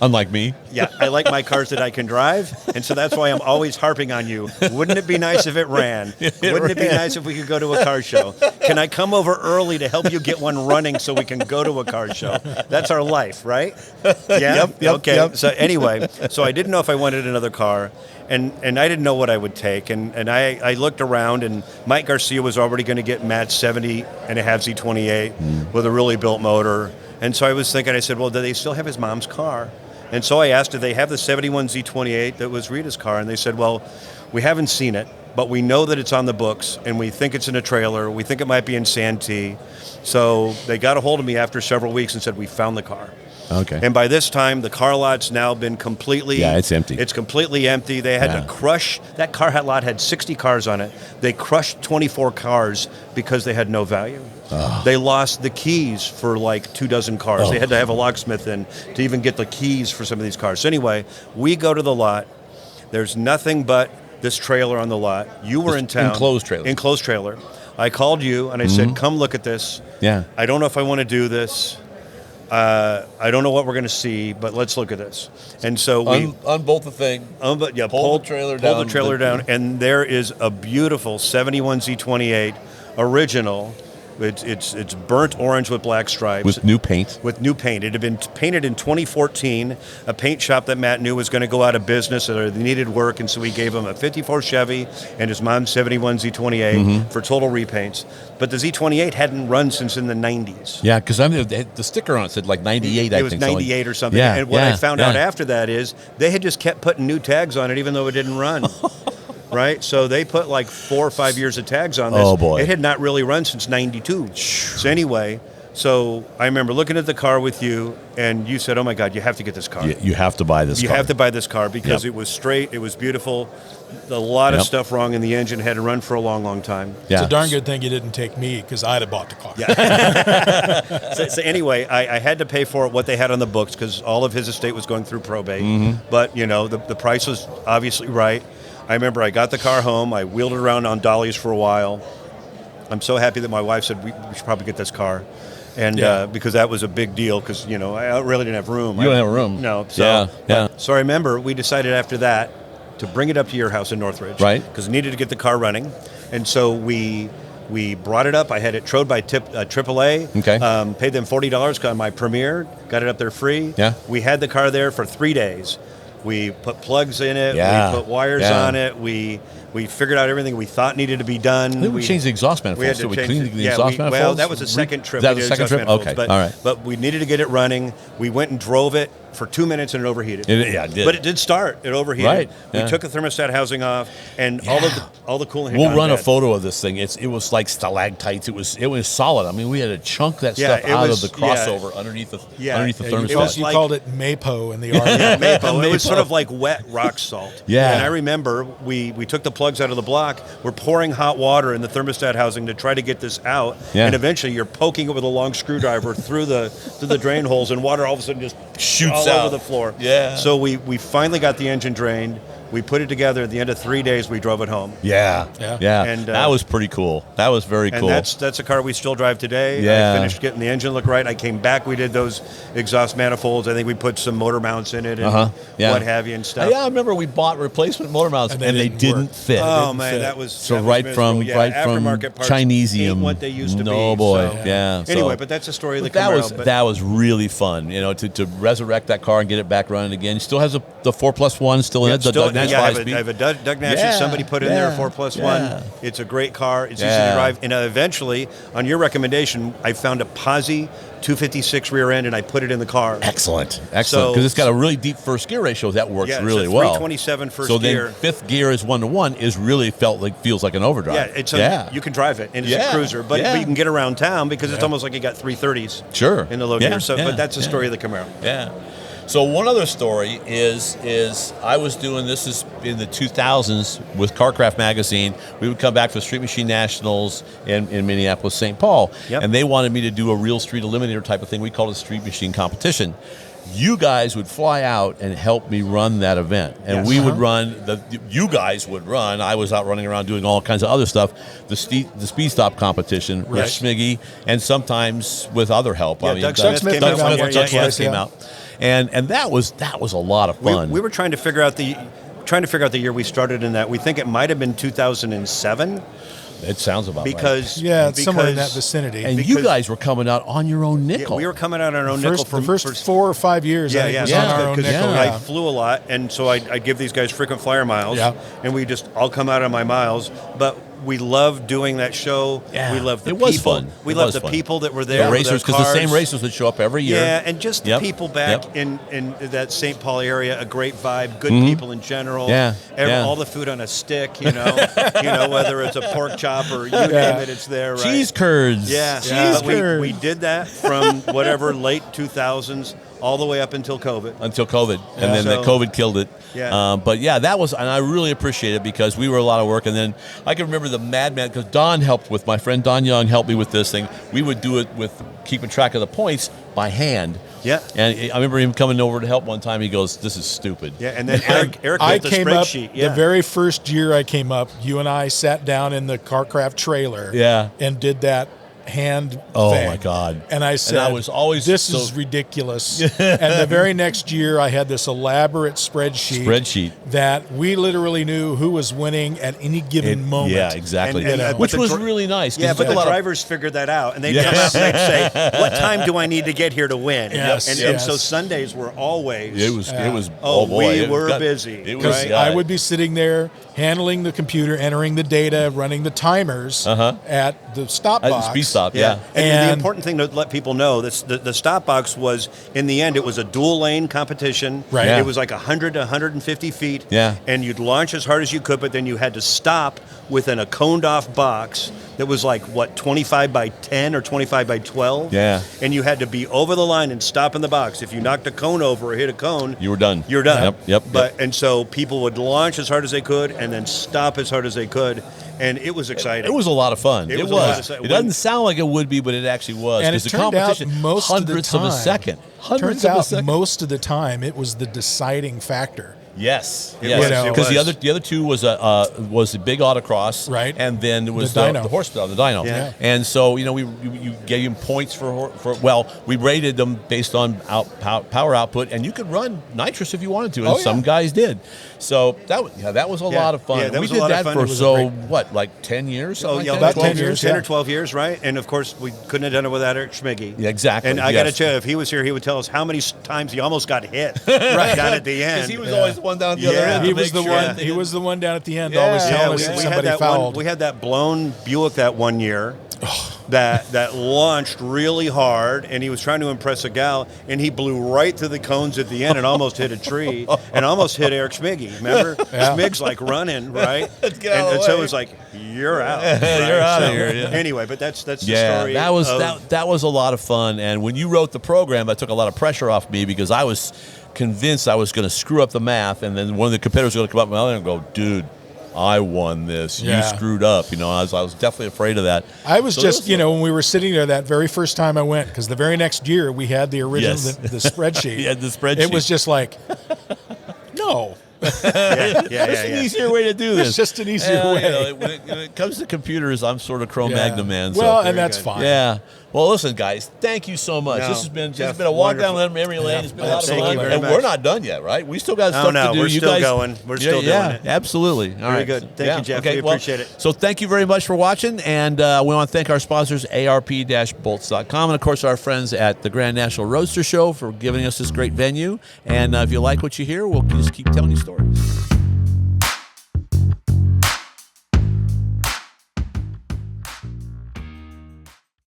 S1: Unlike me.
S2: Yeah, I like my cars that I can drive, and so that's why I'm always harping on you. Wouldn't it be nice if it ran? Wouldn't it be nice if we could go to a car show? Can I come over early to help you get one running so we can go to a car show? That's our life, right? Yeah? Okay. So anyway, I didn't know if I wanted another car, and I didn't know what I would take, and I looked around, and Mike Garcia was already going to get Matt's 70 and a half Z28 with a really built motor. And so I was thinking, I said, well, do they still have his mom's car? And so I asked, do they have the 71 Z28 that was Rita's car? And they said, well, we haven't seen it, but we know that it's on the books, and we think it's in a trailer. We think it might be in Santee. So they got a hold of me after several weeks and said, we found the car.
S1: Okay.
S2: And by this time, the car lot's now been completely...
S1: Yeah, it's empty.
S2: It's completely empty. They had to crush... That car lot had 60 cars on it. They crushed 24 cars because they had no value. They lost the keys for like 24 cars. They had to have a locksmith in to even get the keys for some of these cars. So anyway, we go to the lot. There's nothing but this trailer on the lot. You were in town.
S1: Enclosed trailer.
S2: Enclosed trailer. I called you and I said, come look at this.
S1: Yeah.
S2: I don't know if I want to do this. I don't know what we're going to see, but let's look at this. And so we
S1: unbolt the thing.
S2: Pull the trailer down. Pull the trailer down, and there is a beautiful 71 Z28 original It's burnt orange with black stripes.
S1: With new paint.
S2: With new paint. It had been painted in 2014. A paint shop that Matt knew was going to go out of business, or they needed work, and so we gave him a 54 Chevy and his mom's 71 Z28 for total repaints. But the Z28 hadn't run since in the 90s.
S1: Yeah, because the sticker on it said like 98, I think.
S2: It was 98 or something.
S1: Yeah,
S2: and what I found out after that is they had just kept putting new tags on it even though it didn't run. Right? So they put like 4 or 5 years of tags on this.
S1: Oh, boy.
S2: It had not really run since 92. So anyway, so I remember looking at the car with you, and you said, oh, my God, you have to get this car.
S1: You have to buy this car.
S2: You have to buy this car because it was straight, it was beautiful. A lot of stuff wrong in the engine, had to run for a long, long time.
S3: Yeah. It's a darn good thing you didn't take me because I'd have bought the car.
S2: Yeah. so anyway, I had to pay for it, what they had on the books, because all of his estate was going through probate. But, you know, the price was obviously right. I remember I got the car home. I wheeled it around on dollies for a while. I'm so happy that my wife said we should probably get this car. And because that was a big deal because, you know, I really didn't have room.
S1: You don't have room.
S2: No. So, so I remember we decided after that to bring it up to your house in Northridge.
S1: Right.
S2: Because we needed to get the car running. And so we brought it up. I had it towed by AAA.
S1: Okay.
S2: Paid them $40 on my Premier. Got it up there free.
S1: Yeah.
S2: We had the car there for 3 days. We put plugs in it.
S1: Yeah.
S2: We put wires on it. We figured out everything we thought needed to be done.
S1: We changed the exhaust manifolds.
S2: We had to
S1: change
S2: change
S1: the exhaust manifolds.
S2: Well, that was the second trip.
S1: That was the second trip? Okay,
S2: but,
S1: all right.
S2: But we needed to get it running. We went and drove it for 2 minutes and it overheated.
S1: It did.
S2: But it did start. It overheated.
S1: Right.
S2: We took the thermostat housing off, and all the coolant.
S1: We'll run a photo of this thing. It was like stalactites. It was solid. I mean, we had to chunk that stuff out of the crossover underneath the thermostat.
S3: You called it Mapo in the Army.
S2: Mapo. It was sort of like wet rock salt.
S1: Yeah.
S2: And I remember we took the plugs out of the block. We're pouring hot water in the thermostat housing to try to get this out.
S1: Yeah.
S2: And eventually you're poking it with a long screwdriver through the drain holes, and water all of a sudden just
S1: shoots
S2: all
S1: out
S2: over the floor.
S1: Yeah.
S2: So we finally got the engine drained. We put it together. At the end of 3 days, we drove it home.
S1: Yeah.
S2: And
S1: that was pretty cool. That was very cool.
S2: And that's a car we still drive today.
S1: Yeah.
S2: I finished getting the engine look right. I came back. We did those exhaust manifolds. I think we put some motor mounts in it and what have you and stuff.
S1: Yeah, I remember we bought replacement motor mounts and they didn't fit.
S2: Oh man, that was
S1: so
S2: that
S1: right
S2: was
S1: from
S2: aftermarket parts
S1: Chinesium.
S2: Ain't what they used to be.
S1: No boy,
S2: So, anyway, but that's the story of the Camaro.
S1: That was really fun. You know, to resurrect that car and get it back running again. Still has the 4+1 still in it. The Doug Nash 5-speed.
S2: I have a Doug Nash. Somebody put in there a 4+1. It's a great car. It's easy to drive. And eventually, on your recommendation, I found a Posi 256 rear end, and I put it in the car.
S1: Excellent. Because it's got a really deep first gear ratio that works really well.
S2: 327 first
S1: gear.
S2: gear.
S1: So then fifth gear is 1-to-1 feels like an overdrive.
S2: You can drive it, and it's a cruiser, but you can get around town because it's almost like you got 330s.
S1: Sure.
S2: In the low gear. So, but that's the story of the Camaro.
S1: Yeah. So one other story is I was doing this in the 2000s with CarCraft magazine. We would come back for Street Machine Nationals in Minneapolis, St. Paul, and they wanted me to do a real street eliminator type of thing. We called it Street Machine Competition. You guys would fly out and help me run that event, and we would run. You guys would run. I was out running around doing all kinds of other stuff. The speed stop competition with Schmiggy, and sometimes with other help.
S2: Yeah, Doug Smith
S1: came out. And that was a lot of fun.
S2: We were trying to figure out the year we started in that. We think it might have been 2007.
S1: It sounds about
S3: right. Somewhere in that vicinity.
S1: And you guys were coming out on your own nickel.
S2: Yeah, we were coming out on our own nickel
S3: for the first 4 or 5 years.
S2: On
S3: our own nickel.
S2: I flew a lot, and so I'd give these guys frequent flyer miles, and we just all come out on my miles. But we loved doing that show.
S1: Yeah.
S2: We loved the
S1: people.
S2: Was fun. We loved the people that were there.
S1: The racers, because the same racers would show up every year.
S2: Yeah, and just the people back in that St. Paul area, a great vibe, good people in general. All the food on a stick, whether it's a pork chop or you name it, it's there. Right?
S1: Cheese curds.
S2: Cheese curds. We did that from whatever late 2000s all the way up until COVID.
S1: And then the COVID killed it.
S2: Yeah.
S1: But that was, and I really appreciate it because we were a lot of work. And then I can remember the Madman, because Don helped with, my friend Don Young helped me with this thing. We would do it with keeping track of the points by hand.
S2: Yeah.
S1: And I remember him coming over to help one time. He goes, "This is stupid."
S2: Yeah. And then Eric built the spreadsheet.
S3: The very first year I came up, you and I sat down in the CarCraft trailer.
S1: Yeah.
S3: And did that hand
S1: Oh
S3: thing.
S1: my God!
S3: And I said,
S1: and I was always
S3: this is ridiculous. And the very next year, I had this elaborate spreadsheet that we literally knew who was winning at any given moment.
S1: Yeah, exactly.
S2: And
S1: which was really nice.
S2: Yeah, but the drivers figured that out, and they'd come out and they'd say, "What time do I need to get here to win?"
S3: Yes,
S2: and so Sundays were always.
S1: It was.
S2: Oh
S1: boy,
S2: we were busy.
S3: Because I would be sitting there handling the computer, entering the data, running the timers at the stop box.
S1: At the speed stop,
S2: And the important thing to let people know, the stop box was, in the end, it was a dual lane competition.
S3: Right.
S2: It was like 100 to 150 feet.
S1: Yeah.
S2: And you'd launch as hard as you could, but then you had to stop within a coned off box that was like, 25 by 10 or 25 by 12?
S1: Yeah.
S2: And you had to be over the line and stop in the box. If you knocked a cone over or hit a cone,
S1: you were done.
S2: You're done.
S1: Yep.
S2: And so people would launch as hard as they could and then stop as hard as they could. And it was exciting.
S1: It was a lot of fun. It was. It doesn't sound like it would be, but it actually was.
S3: And it turned out most
S1: hundredths of a second.
S3: Turns out most of the time it was the deciding factor.
S1: Yes,
S2: because
S1: the other two was the big autocross,
S3: right,
S1: and then it was the horsepower, the dyno, and so you gave him points for we rated them based on power output, and you could run nitrous if you wanted to, and some guys did. So that was a lot of fun.
S2: Yeah,
S1: we did that for like 10 years.
S3: About 10 years,
S2: 10 or 12 years, right? And of course we couldn't have done it without Eric Schmiggy.
S1: Yeah, exactly.
S2: And I got to tell you, if he was here, he would tell us how many times he almost got hit right down at the end.
S1: Because he was always one down at the other end.
S3: He was the one. He was the one down at the end, always telling us that somebody fouled.
S2: We had that blown Buick that one year. That launched really hard, and he was trying to impress a gal, and he blew right through the cones at the end and almost hit a tree and almost hit Eric Schmiggy. Remember? Schmig's like running, right? And so it was like, you're out.
S1: You're out of here. Yeah.
S2: Anyway, but that's the story.
S1: That was a lot of fun. And when you wrote the program, that took a lot of pressure off me because I was convinced I was going to screw up the math, and then one of the competitors was going to come up and go, dude, I won this. You screwed up. I was definitely afraid of that.
S3: I was when we were sitting there that very first time I went, because the very next year we had the original, the spreadsheet.
S1: Yeah, the spreadsheet.
S3: It was just like, no.
S1: It's an easier way to do this.
S3: It's just an easier way.
S1: When it comes to computers, I'm sort of Cro-Magnon man.
S3: Well, and that's fine.
S1: Yeah. Well, listen, guys, thank you so much. This has been a walk down memory lane. It's been a lot of fun. And we're not done yet, right? We still got stuff to do.
S2: We're still going. We're still doing it.
S1: Absolutely. All right.
S2: Very good. Thank you, Jeff. Okay, we appreciate it.
S1: So thank you very much for watching. And we want to thank our sponsors, ARP-bolts.com, and, of course, our friends at the Grand National Roadster Show for giving us this great venue. And if you like what you hear, we'll just keep telling you stories.